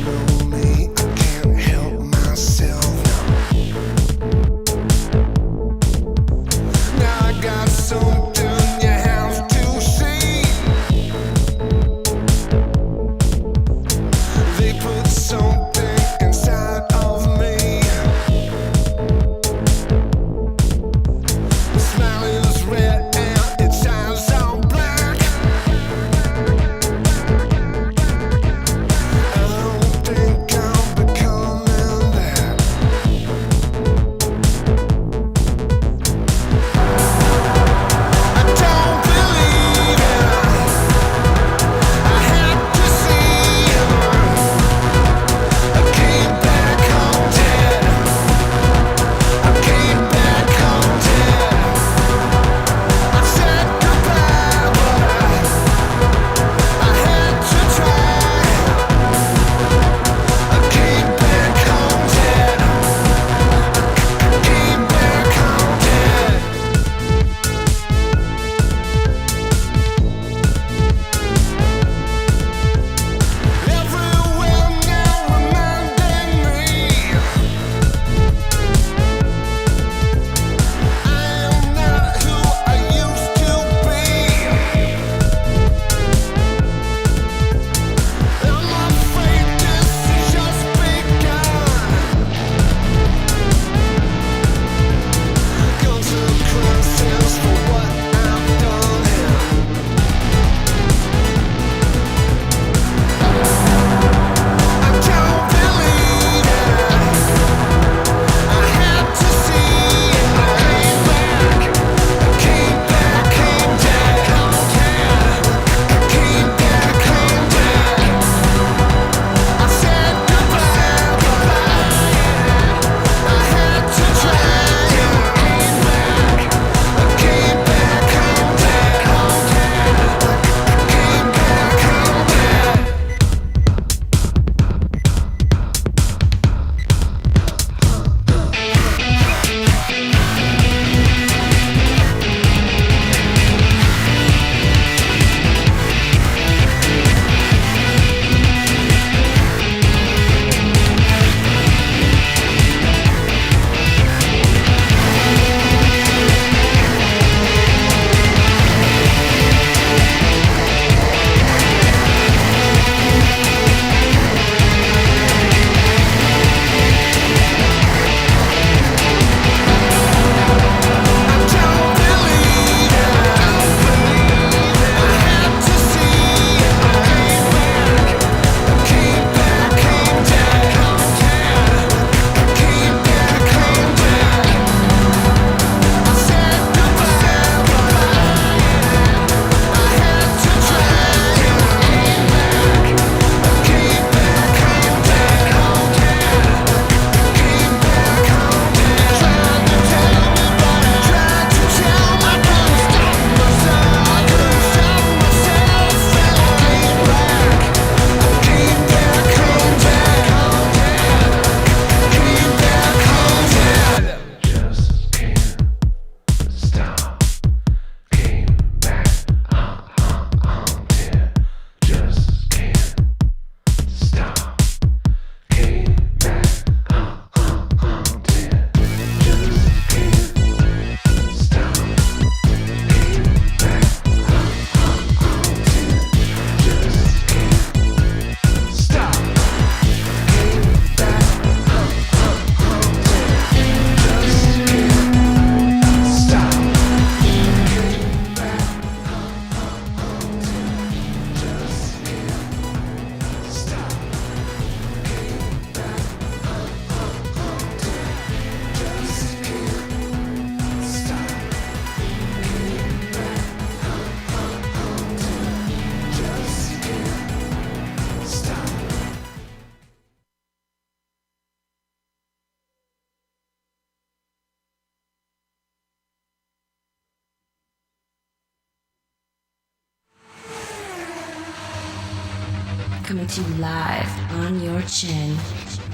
Speaker 3: coming to you live on your chin.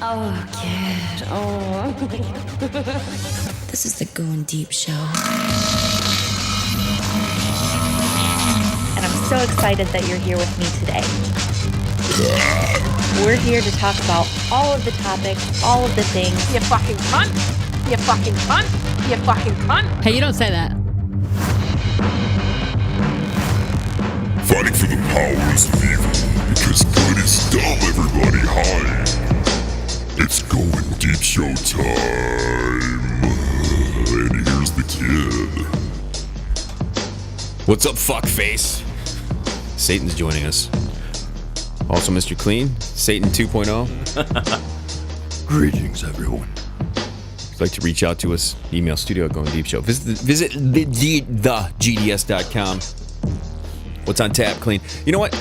Speaker 3: Oh, kid. Oh. This is the Going Deep Show.
Speaker 4: And I'm so excited that you're here with me today. We're here to talk about all of the topics, all of the things.
Speaker 8: You fucking cunt. You fucking cunt. You fucking cunt. Hey, you don't say that.
Speaker 7: Fighting for the powers of evil, because good is dumb, everybody. Hi. It's Going Deep Show time. And here's the kid.
Speaker 1: What's up, fuckface? Satan's joining us. Also, Mr. Kleen, Satan 2.0.
Speaker 7: Greetings, everyone.
Speaker 1: If you'd like to reach out to us, email studio at Going Deep Show. Visit thegds.com. What's on tap, Kleen? You know what?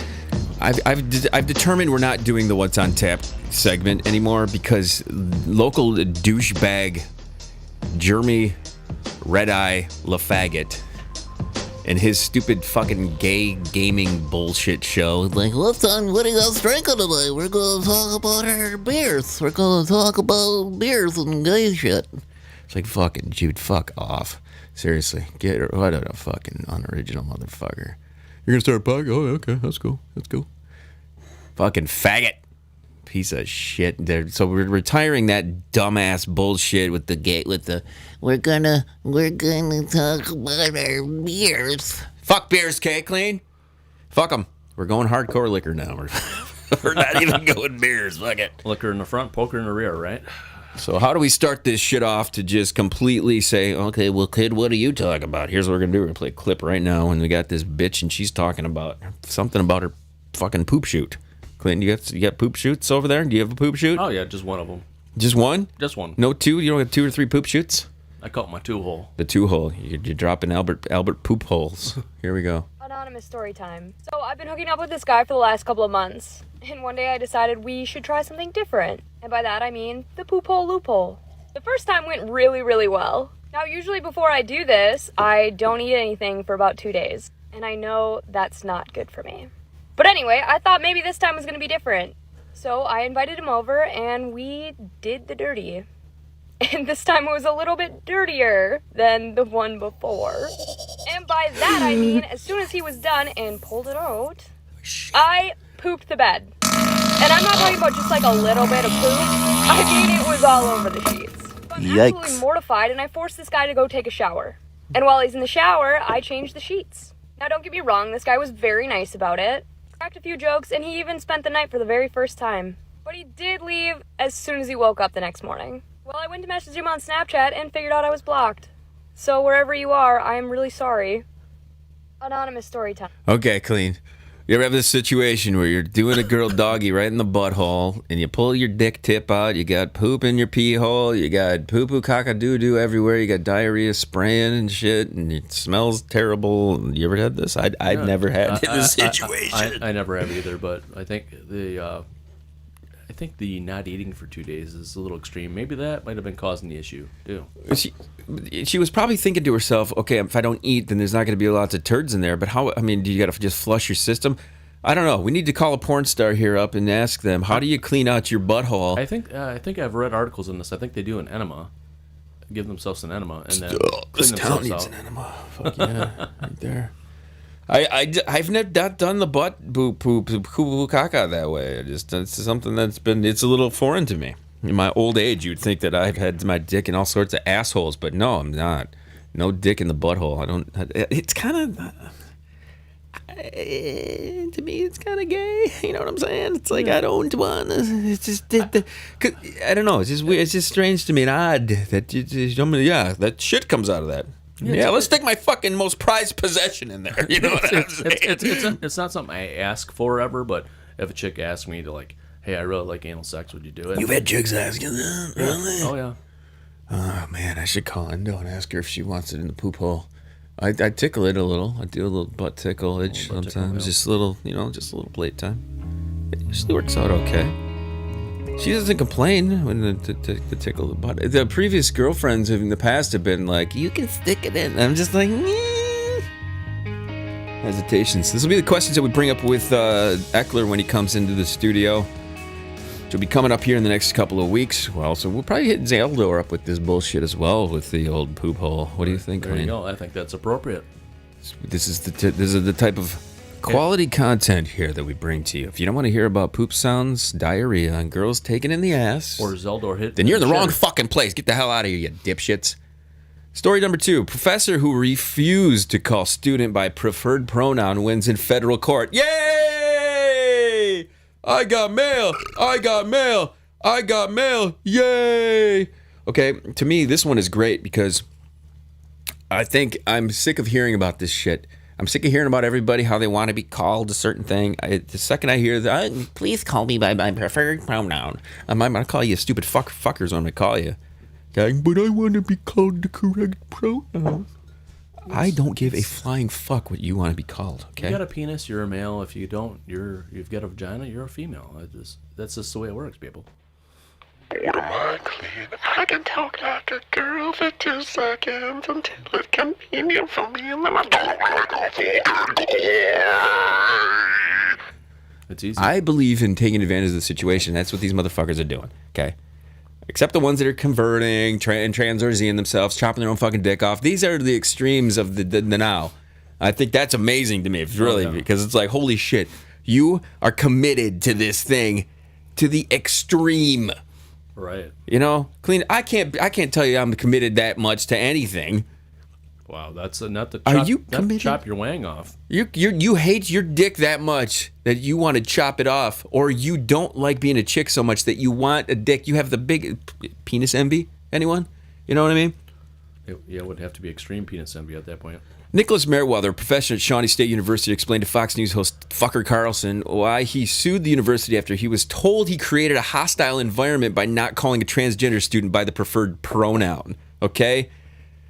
Speaker 1: I've determined we're not doing the What's on Tap segment anymore because local douchebag Jeremy Red Eye LaFaggot and his stupid fucking gay gaming bullshit show. Like,
Speaker 12: what are you guys drinking today? We're going to talk about our beers. We're going to talk about beers and gay shit.
Speaker 1: It's like, fucking Jude, fuck off. Seriously, what a fucking unoriginal motherfucker. You're gonna start a podcast? Oh, okay, that's cool. Fucking faggot. Piece of shit. So we're retiring that dumbass bullshit with the gay,
Speaker 12: we're gonna talk about our beers.
Speaker 1: Fuck beers, Kleen. Fuck them. We're going hardcore liquor now. We're not even going beers. Fuck it.
Speaker 2: Liquor in the front, poker in the rear, right?
Speaker 1: So how do we start this shit off to just completely say, okay, well, kid, what do you talk about? Here's what we're gonna do. We're gonna play a clip right now, and we got this bitch, and she's talking about something about her fucking poop shoot. Clinton, you got poop shoots over there? Do you have a poop shoot?
Speaker 2: Oh yeah, just one of them.
Speaker 1: Just one?
Speaker 2: Just one.
Speaker 1: No two? You don't have 2 or 3 poop shoots?
Speaker 2: I call it my 2-hole.
Speaker 1: The 2-hole. You're dropping Albert poop holes. Here we go.
Speaker 13: Anonymous story time. So I've been hooking up with this guy for the last couple of months, and one day I decided we should try something different. And by that I mean the poop hole loophole. The first time went really, really well. Now usually before I do this, I don't eat anything for about 2 days. And I know that's not good for me. But anyway, I thought maybe this time was going to be different. So I invited him over and we did the dirty. And this time it was a little bit dirtier than the one before. And by that I mean, as soon as he was done and pulled it out, I pooped the bed. And I'm not talking about just like a little bit of poop. I mean, it was all over the sheets. I'm absolutely mortified, and I forced this guy to go take a shower. And while he's in the shower, I changed the sheets. Now, don't get me wrong, this guy was very nice about it. Cracked a few jokes, and he even spent the night for the very first time. But he did leave as soon as he woke up the next morning. Well, I went to message him on Snapchat and figured out I was blocked. So wherever you are, I am really sorry. Anonymous story time.
Speaker 1: Okay, Kleen. You ever have this situation where you're doing a girl doggy right in the butthole, and you pull your dick tip out, you got poop in your pee hole, you got poo-poo caca-doo-doo everywhere, you got diarrhea spraying and shit, and it smells terrible. You ever had this? I've never had this situation.
Speaker 2: I never have either, but I think the not eating for 2 days is a little extreme. Maybe that might have been causing the issue, too.
Speaker 1: She was probably thinking to herself, okay, if I don't eat, then there's not going to be lots of turds in there. But how, I mean, do you got to just flush your system? I don't know. We need to call a porn star here up and ask them, how do you clean out your butthole?
Speaker 2: I think I've read articles on this. I think they do an enema. Give themselves an enema. And then
Speaker 1: this town needs an enema. Fuck yeah, right there. I've never done the butt poop caca that way. It's something it's a little foreign to me. In my old age, you'd think that I've had my dick in all sorts of assholes, but no, I'm not. No dick in the butthole. I don't. It's kind of to me, it's kind of gay. You know what I'm saying? It's like I don't want. It's just I don't know. It's just weird. It's just strange to me and odd that that shit comes out of that. Yeah, let's stick my fucking most prized possession in there. You know what I'm saying?
Speaker 2: It's not something I ask for ever, but if a chick asks me to like, hey, I really like anal sex, would you do it?
Speaker 1: You've had chicks asking that, really?
Speaker 2: Oh yeah.
Speaker 1: Oh man, I should call Endo and ask her if she wants it in the poop hole. I tickle it a little. I do a little butt ticklage sometimes, just a little, just a little playtime. It usually works out okay. She doesn't complain when to tickle the butt. The previous girlfriends in the past have been like, you can stick it in. I'm just like, hesitations. This will be the questions that we bring up with Eckler when he comes into the studio. Which will be coming up here in the next couple of weeks. Well, so we'll probably hit Zeldor up with this bullshit as well with the old poop hole. What do you think,
Speaker 2: There you
Speaker 1: Kleen?
Speaker 2: go. I think that's appropriate.
Speaker 1: This is the type of quality content here that we bring to you. If you don't want to hear about poop sounds, diarrhea, and girls taking in the ass,
Speaker 2: Or Zeldor hit.
Speaker 1: then you're in the wrong
Speaker 2: chair.
Speaker 1: fucking place. Get the hell out of here, you dipshits. Story number 2. Professor who refused to call student by preferred pronoun wins in federal court. Yay! I got mail! I got mail! I got mail! Yay! Okay, to me, this one is great because I think I'm sick of hearing about this shit. I'm sick of hearing about everybody, how they want to be called a certain thing. The second I hear that, please call me by my preferred pronoun. I'm going to call you stupid fuckers when I'm going to call you. Okay? But I want to be called the correct pronoun. I don't give a flying fuck what you want to be called, okay?
Speaker 2: You got a penis, you're a male. If you don't, you've got a vagina, you're a female. That's just the way it works, people.
Speaker 7: What am I, Kleen? I can talk like a girl for 2 seconds until it's convenient for me, and then I talk like a
Speaker 2: It's easy.
Speaker 1: I believe in taking advantage of the situation. That's what these motherfuckers are doing, okay? Except the ones that are converting and transorzeing themselves, chopping their own fucking dick off. These are the extremes of the now. I think that's amazing to me, really, because it's like, holy shit, you are committed to this thing to the extreme.
Speaker 2: Right.
Speaker 1: You know, Kleen, I can't tell you I'm committed that much to anything.
Speaker 2: Wow, that's not the.
Speaker 1: Are you committed?
Speaker 2: Chop your wang off.
Speaker 1: You hate your dick that much that you want to chop it off, or you don't like being a chick so much that you want a dick. You have the big penis envy. Anyone? You know what I mean?
Speaker 2: It would have to be extreme penis envy at that point.
Speaker 1: Nicholas Merriweather, professor at Shawnee State University, explained to Fox News host Fucker Carlson why he sued the university after he was told he created a hostile environment by not calling a transgender student by the preferred pronoun. Okay?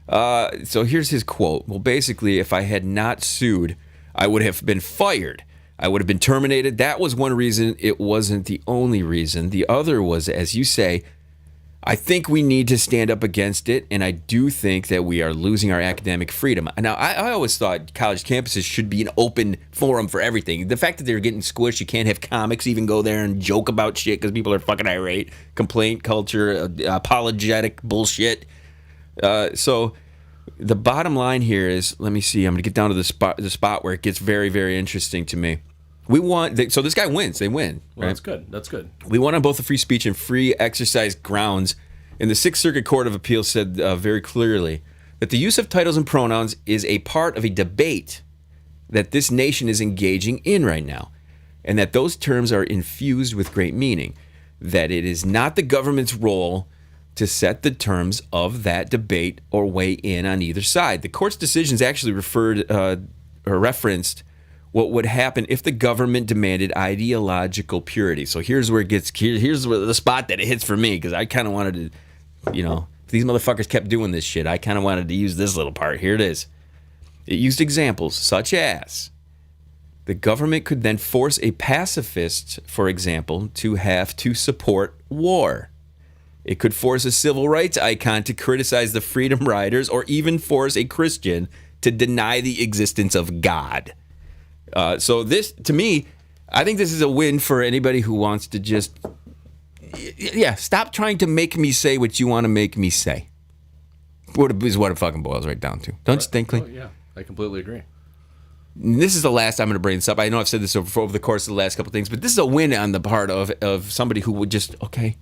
Speaker 1: So here's his quote. Well, basically, if I had not sued, I would have been fired. I would have been terminated. That was one reason. It wasn't the only reason. The other was, as you say, I think we need to stand up against it, and I do think that we are losing our academic freedom. Now, I always thought college campuses should be an open forum for everything. The fact that they're getting squished, you can't have comics even go there and joke about shit because people are fucking irate. Complaint culture, apologetic bullshit. So the bottom line here is, let me see, I'm going to get down to the spot where it gets very, very interesting to me. So this guy wins. They win.
Speaker 2: Well,
Speaker 1: right?
Speaker 2: that's good. That's good.
Speaker 1: We won on both the free speech and free exercise grounds. And the Sixth Circuit Court of Appeals said very clearly that the use of titles and pronouns is a part of a debate that this nation is engaging in right now, and that those terms are infused with great meaning, that it is not the government's role to set the terms of that debate or weigh in on either side. The court's decisions actually referenced what would happen if the government demanded ideological purity. So here's where here's where the spot that it hits for me, because I kind of wanted to, if these motherfuckers kept doing this shit, I kind of wanted to use this little part. Here it is. It used examples such as the government could then force a pacifist, for example, to have to support war. It could force a civil rights icon to criticize the Freedom Riders, or even force a Christian to deny the existence of God. So this, to me, I think this is a win for anybody who wants to just, stop trying to make me say what you want to make me say. Is what it fucking boils right down to. Don't you think, Kleen?
Speaker 2: Oh, yeah, I completely agree.
Speaker 1: This is the last time I'm going to bring this up. I know I've said this over the course of the last couple of things, but this is a win on the part of somebody who would just, okay,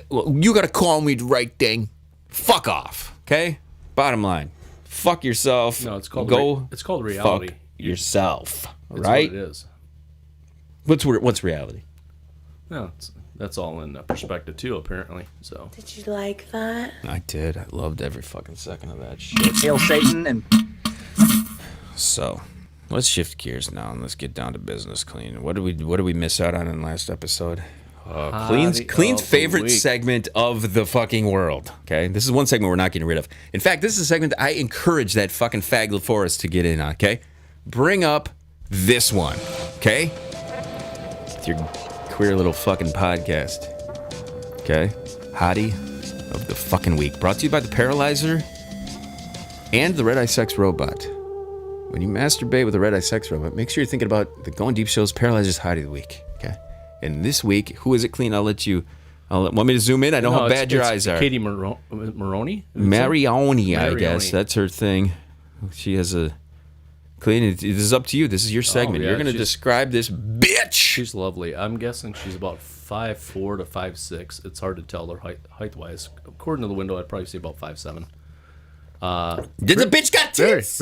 Speaker 1: well, you got to call me the right thing. Fuck off, okay? Bottom line. Fuck yourself.
Speaker 2: No, it's called
Speaker 1: it's
Speaker 2: called reality.
Speaker 1: Fuck yourself.
Speaker 2: It's
Speaker 1: right?
Speaker 2: what it is.
Speaker 1: What's reality?
Speaker 2: No, that's all in perspective too, apparently. So.
Speaker 6: Did you like that?
Speaker 1: I did. I loved every fucking second of that shit.
Speaker 11: Hail Satan and.
Speaker 1: So, let's shift gears now and let's get down to business, Kleen. What did we miss out on in the last episode? Kleen's favorite segment of the fucking world. Okay, this is one segment we're not getting rid of. In fact, this is a segment that I encourage that fucking fag Forrest to get in on. Okay, bring up this one. Okay, with your queer little fucking podcast. Okay, hottie of the fucking week, brought to you by the Paralyzer and the Red Eye Sex Robot. when you masturbate with a red eye sex robot, make sure you're thinking about the Going Deep Show's Paralyzer's Hottie of the Week. Okay. And this week, who is it, Kleen? Want me to zoom in? I know how bad your eyes are.
Speaker 2: Katie Maroney?
Speaker 1: Marioni, I guess. That's her thing. She has a... Kleen, this is up to you. This is your segment. You're going to describe this bitch.
Speaker 2: She's lovely. I'm guessing she's about 5'4" to 5'6". It's hard to tell her height-wise. According to the window, I'd probably say about 5'7".
Speaker 1: Did the bitch got tits?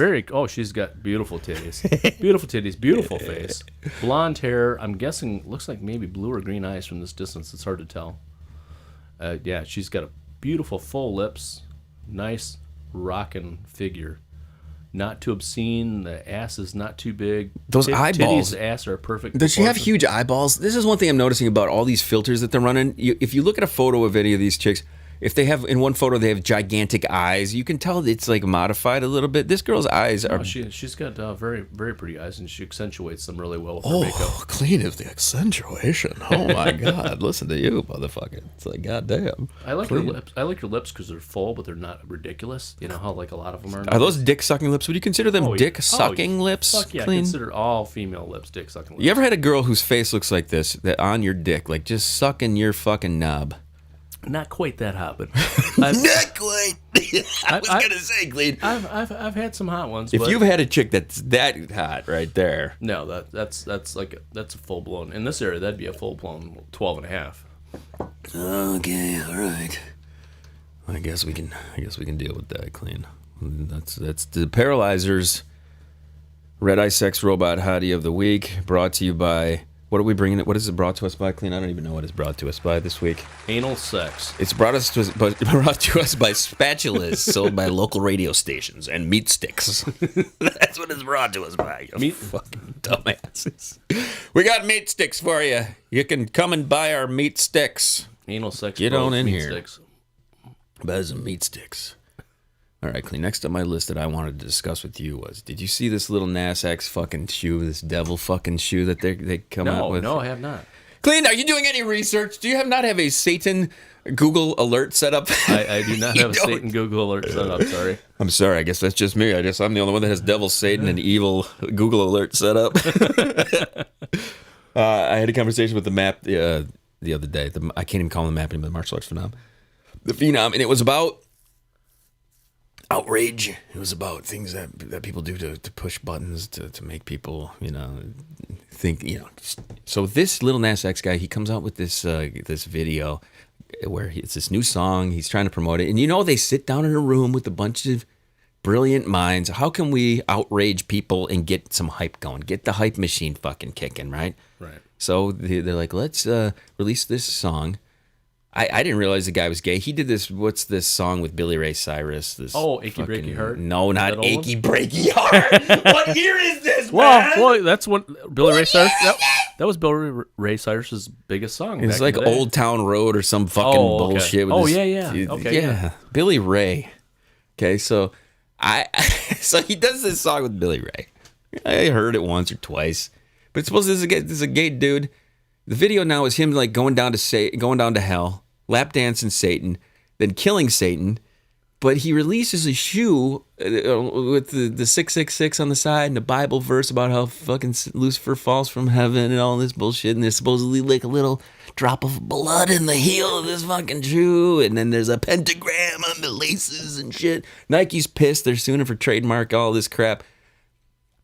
Speaker 2: She's got beautiful titties. Beautiful titties, beautiful face. Blonde hair, I'm guessing, looks like maybe blue or green eyes from this distance. It's hard to tell. She's got a beautiful full lips, nice rockin' figure. Not too obscene. The ass is not too big.
Speaker 1: Those eyeballs.
Speaker 2: Titties, ass are perfect.
Speaker 1: Does she have huge eyeballs? This is one thing I'm noticing about all these filters that they're running. If you look at a photo of any of these chicks, if they have, in one photo, they have gigantic eyes, you can tell it's like modified a little bit. This girl's eyes are...
Speaker 2: She's got very, very pretty eyes, and she accentuates them really well with her makeup.
Speaker 1: Oh, Kleen is the accentuation. Oh, my God. Listen to you, motherfucker. It's like, goddamn.
Speaker 2: I like her lips. I like her lips because they're full, but they're not ridiculous. You know how like a lot of them are.
Speaker 1: Are those dick-sucking lips? Would you consider them dick-sucking lips?
Speaker 2: Fuck yeah, I consider all female lips dick-sucking lips.
Speaker 1: You ever had a girl whose face looks like this, that on your dick, like just sucking your fucking knob?
Speaker 2: Not quite that hot, but
Speaker 1: not quite. I was gonna say, Kleen.
Speaker 2: I've had some hot ones.
Speaker 1: If you've had a chick that's that hot right there,
Speaker 2: no, that's a full blown. In this area, that'd be a full blown 12.5.
Speaker 1: Okay, all right. I guess we can deal with that, Kleen. That's the Paralyzers Red Eye Sex Robot Hottie of the Week, brought to you by. What are we bringing? What is it brought to us by, Kleen? I don't even know what it's brought to us by this week.
Speaker 2: Anal sex.
Speaker 1: It's brought to us by spatulas sold by local radio stations and meat sticks. That's what it's brought to us by. You fucking dumbasses. We got meat sticks for you. You can come and buy our meat sticks.
Speaker 2: Anal sex.
Speaker 1: Get on in here.
Speaker 2: Sticks.
Speaker 1: Buy some meat sticks. All right, Kleen. Next on my list that I wanted to discuss with you was: did you see this little NASA's fucking shoe, this devil fucking shoe that they come out with?
Speaker 2: No, I have not.
Speaker 1: Kleen, are you doing any research? Do you not have a Satan Google alert set up?
Speaker 2: I do not have a Satan Google alert set up. Sorry.
Speaker 1: I'm sorry. I guess that's just me. I'm the only one that has devil, Satan, and evil Google alert set up. I had a conversation with the map the other day. I can't even call him the map anymore. The martial arts phenom, the phenom, and it was about outrage. It was about things that people do to push buttons to make people, think, So this little Nas X guy, he comes out with this video where it's this new song. He's trying to promote it. And they sit down in a room with a bunch of brilliant minds. How can we outrage people and get some hype going? Get the hype machine fucking kicking, right?
Speaker 2: Right.
Speaker 1: So they're like, let's release this song. I didn't realize the guy was gay. He did this. What's this song with Billy Ray Cyrus?
Speaker 2: Achy Breaky Heart?
Speaker 1: No, not Achy Breaky Heart. What year is this, man?
Speaker 2: Well, that's what Billy Ray Cyrus. That was Billy Ray Cyrus's biggest song.
Speaker 1: It was like Old Town Road or some fucking bullshit.
Speaker 2: Yeah.
Speaker 1: Billy Ray. Okay, so so he does this song with Billy Ray. I heard it once or twice, but suppose this is a gay dude. The video now is him like going down to hell, lap dancing Satan, then killing Satan. But he releases a shoe with the 666 on the side and a Bible verse about how fucking Lucifer falls from heaven and all this bullshit. And there's supposedly like a little drop of blood in the heel of this fucking shoe. And then there's a pentagram on the laces and shit. Nike's pissed. They're suing him for trademark, all this crap.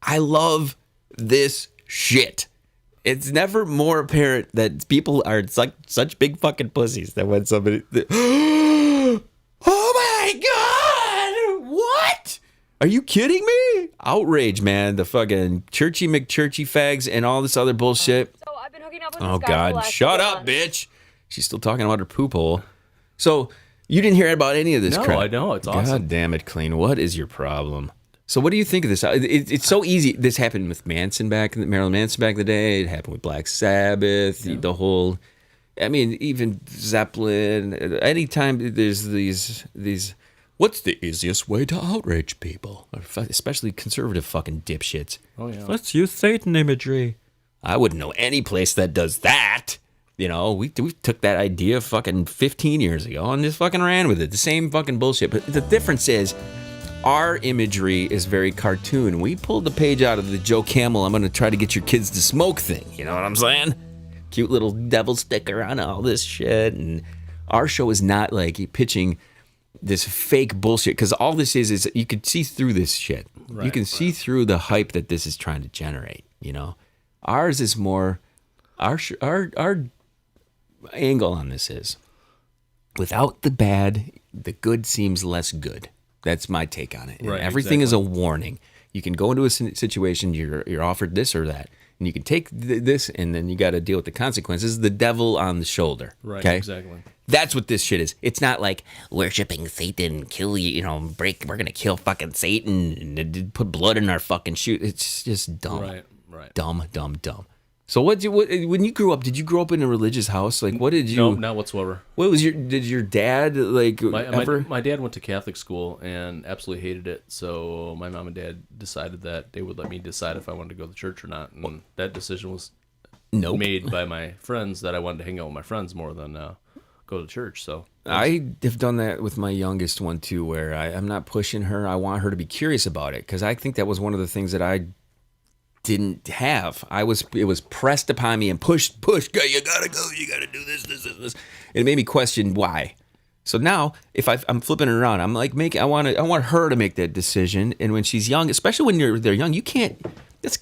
Speaker 1: I love this shit. It's never more apparent that people are such big fucking pussies that when somebody... Oh my God! What? Are you kidding me? Outrage, man. The fucking churchy McChurchy fags and all this other bullshit.
Speaker 13: So I've been hooking up with
Speaker 1: Oh
Speaker 13: this guy for the
Speaker 1: God,
Speaker 13: last
Speaker 1: shut
Speaker 13: couple
Speaker 1: up,
Speaker 13: months.
Speaker 1: bitch. She's still talking about her poop hole. So you didn't hear about any of this crap?
Speaker 2: No, I know. It's awesome.
Speaker 1: God damn it, Kleen. What is your problem? So what do you think of this? It's so easy. This happened with Marilyn Manson back in the day. It happened with Black Sabbath. Yeah. The whole, even Zeppelin. Anytime there's these, what's the easiest way to outrage people? Especially conservative fucking dipshits.
Speaker 2: Oh yeah.
Speaker 1: Let's use Satan imagery. I wouldn't know any place that does that. We took that idea fucking 15 years ago and just fucking ran with it. The same fucking bullshit. But the difference is, Our imagery is very cartoon. We pulled the page out of the Joe Camel, I'm going to try to get your kids to smoke thing. You know what I'm saying? Cute little devil sticker on all this shit. And our show is not like pitching this fake bullshit, because all this is you can see through this shit. You can see through the hype that this is trying to generate, you know? Ours is more, our angle on this is, without the bad, the good seems less good. That's my take on it.
Speaker 2: Right,
Speaker 1: Everything is a warning. You can go into a situation, you're offered this or that, and you can take this, and then you got to deal with the consequences. The devil on the shoulder.
Speaker 2: Right,
Speaker 1: okay?
Speaker 2: exactly.
Speaker 1: That's what this shit is. It's not like worshiping Satan, kill you, we're going to kill fucking Satan and put blood in our fucking shoe. It's just dumb.
Speaker 2: Right.
Speaker 1: Dumb. So when you grew up, did you grow up in a religious house? Like, what did you?
Speaker 2: No, not whatsoever.
Speaker 1: What was did your dad like ever?
Speaker 2: My dad went to Catholic school and absolutely hated it. So my mom and dad decided that they would let me decide if I wanted to go to church or not. And that decision was made by my friends, that I wanted to hang out with my friends more than go to church. So
Speaker 1: I have done that with my youngest one too, where I'm not pushing her. I want her to be curious about it, because I think that was one of the things that I didn't have. It was pressed upon me and push, you gotta go, you gotta do this. And it made me question why. So now, if I'm flipping it around, I'm like, I want her to make that decision. And when she's young, especially when they're young, you can't. That's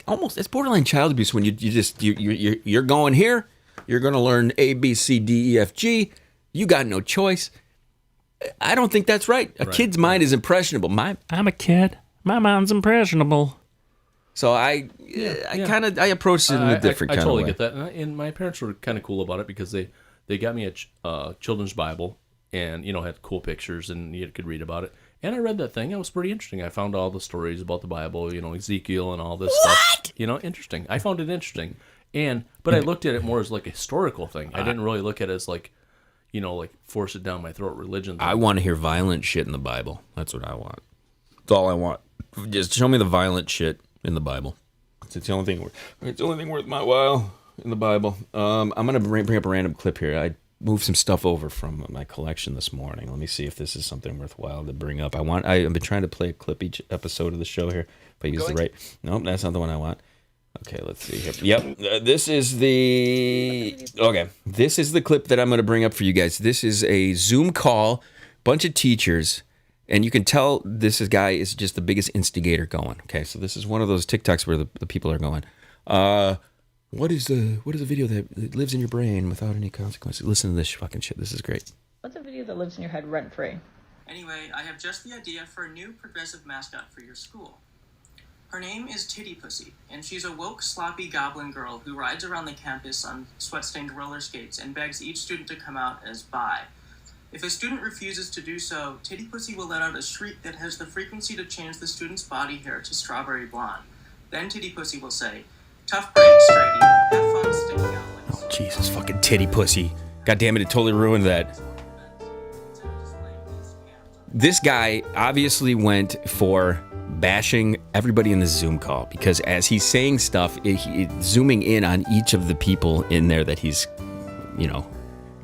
Speaker 1: borderline child abuse when you're going here, you're gonna learn A, B, C, D, E, F, G. You got no choice. I don't think that's right. A kid's mind is impressionable.
Speaker 11: I'm a kid. My mind's impressionable.
Speaker 1: So I approached it in a different kind of way.
Speaker 2: I totally get that, and my parents were kind of cool about it, because they got me a children's Bible, and had cool pictures, and you could read about it. And I read that thing; it was pretty interesting. I found all the stories about the Bible, Ezekiel and all this stuff. Interesting. I found it interesting, but I looked at it more as like a historical thing. I didn't really look at it as like force it down my throat religion thing.
Speaker 1: I want to hear violent shit in the Bible. That's what I want. That's all I want. Just show me the violent shit in the Bible. It's the only thing worth my while in the Bible. I'm gonna bring up a random clip here. I moved some stuff over from my collection this morning. Let me see if this is something worthwhile to bring up. I've been trying to play a clip each episode of the show here. If I use the right. Nope, that's not the one I want. Okay, let's see here. Yep, this is the clip that I'm going to bring up for you guys. This is a Zoom call, bunch of teachers, and you can tell this guy is just the biggest instigator going. Okay, so this is one of those TikToks where the people are going, what is a video that lives in your brain without any consequences? Listen to this fucking shit. This is great.
Speaker 14: What's a video that lives in your head rent-free?
Speaker 15: Anyway, I have just the idea for a new progressive mascot for your school. Her name is Titty Pussy, and she's a woke, sloppy goblin girl who rides around the campus on sweat-stained roller skates and begs each student to come out as bi. If a student refuses to do so, Titty Pussy will let out a shriek that has the frequency to change the student's body hair to strawberry blonde. Then Titty Pussy will say, "Tough break, Straighty. Have fun sticking out like..."
Speaker 1: Oh, Jesus, fucking Titty Pussy. God damn it, it totally ruined that. This guy obviously went for bashing everybody in the Zoom call, because as he's saying stuff, zooming in on each of the people in there that he's,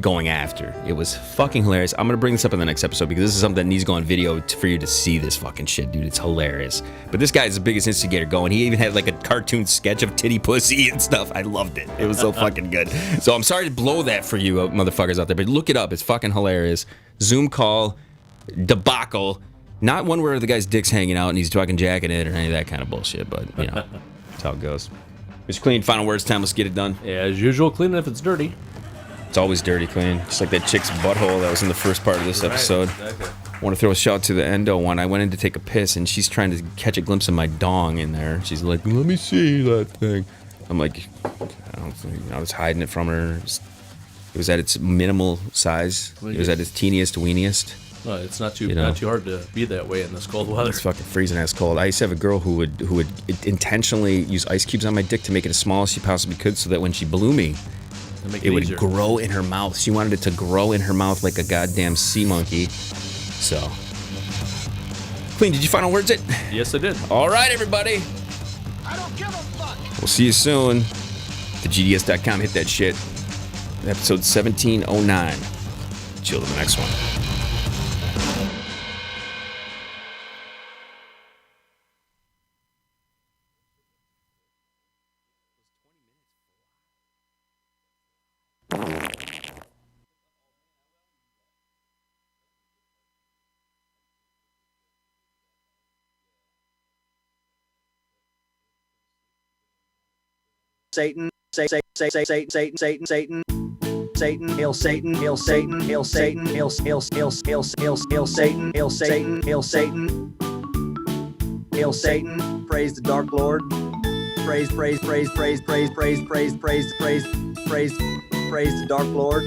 Speaker 1: going after. It was fucking hilarious. I'm going to bring this up in the next episode, because this is something that needs to go on video for you to see this fucking shit, dude. It's hilarious. But this guy's the biggest instigator going. He even had like a cartoon sketch of Titty Pussy and stuff. I loved it. It was so fucking good. So I'm sorry to blow that for you motherfuckers out there, but look it up. It's fucking hilarious. Zoom call debacle. Not one where the guy's dick's hanging out and he's fucking jacking it or any of that kind of bullshit, but, that's how it goes. Mr. Kleen, final words time. Let's get it done.
Speaker 2: Yeah, as usual, clean it if it's dirty.
Speaker 1: It's always dirty, Kleen. Just like that chick's butthole that was in the first part of this episode.
Speaker 2: Exactly.
Speaker 1: I want to throw a shout to the Endo one. I went in to take a piss, and she's trying to catch a glimpse of my dong in there. She's like, "Let me see that thing." I'm like, I was hiding it from her. It was at its minimal size. It was at its teeniest, weeniest.
Speaker 2: Well, it's not too hard to be that way in this cold weather.
Speaker 1: It's fucking freezing ass cold. I used to have a girl who would intentionally use ice cubes on my dick to make it as small as she possibly could, so that when she blew me, it would grow in her mouth. She wanted it to grow in her mouth like a goddamn sea monkey. So, Kleen, did you final words it?
Speaker 2: Yes, I did.
Speaker 1: All right, everybody.
Speaker 9: I don't give a fuck.
Speaker 1: We'll see you soon. TheGDS.com. Hit that shit. Episode 1709. Chill to the next one.
Speaker 16: Satan, Satan, Satan, Satan, Satan, Satan, Satan. Satan, hail Satan, hail Satan, hail Satan, hail Satan, hail Satan, hail Satan, hail Satan, praise the Dark Lord, praise, praise, praise, praise, praise, praise, praise, praise, praise, praise, praise the Dark Lord.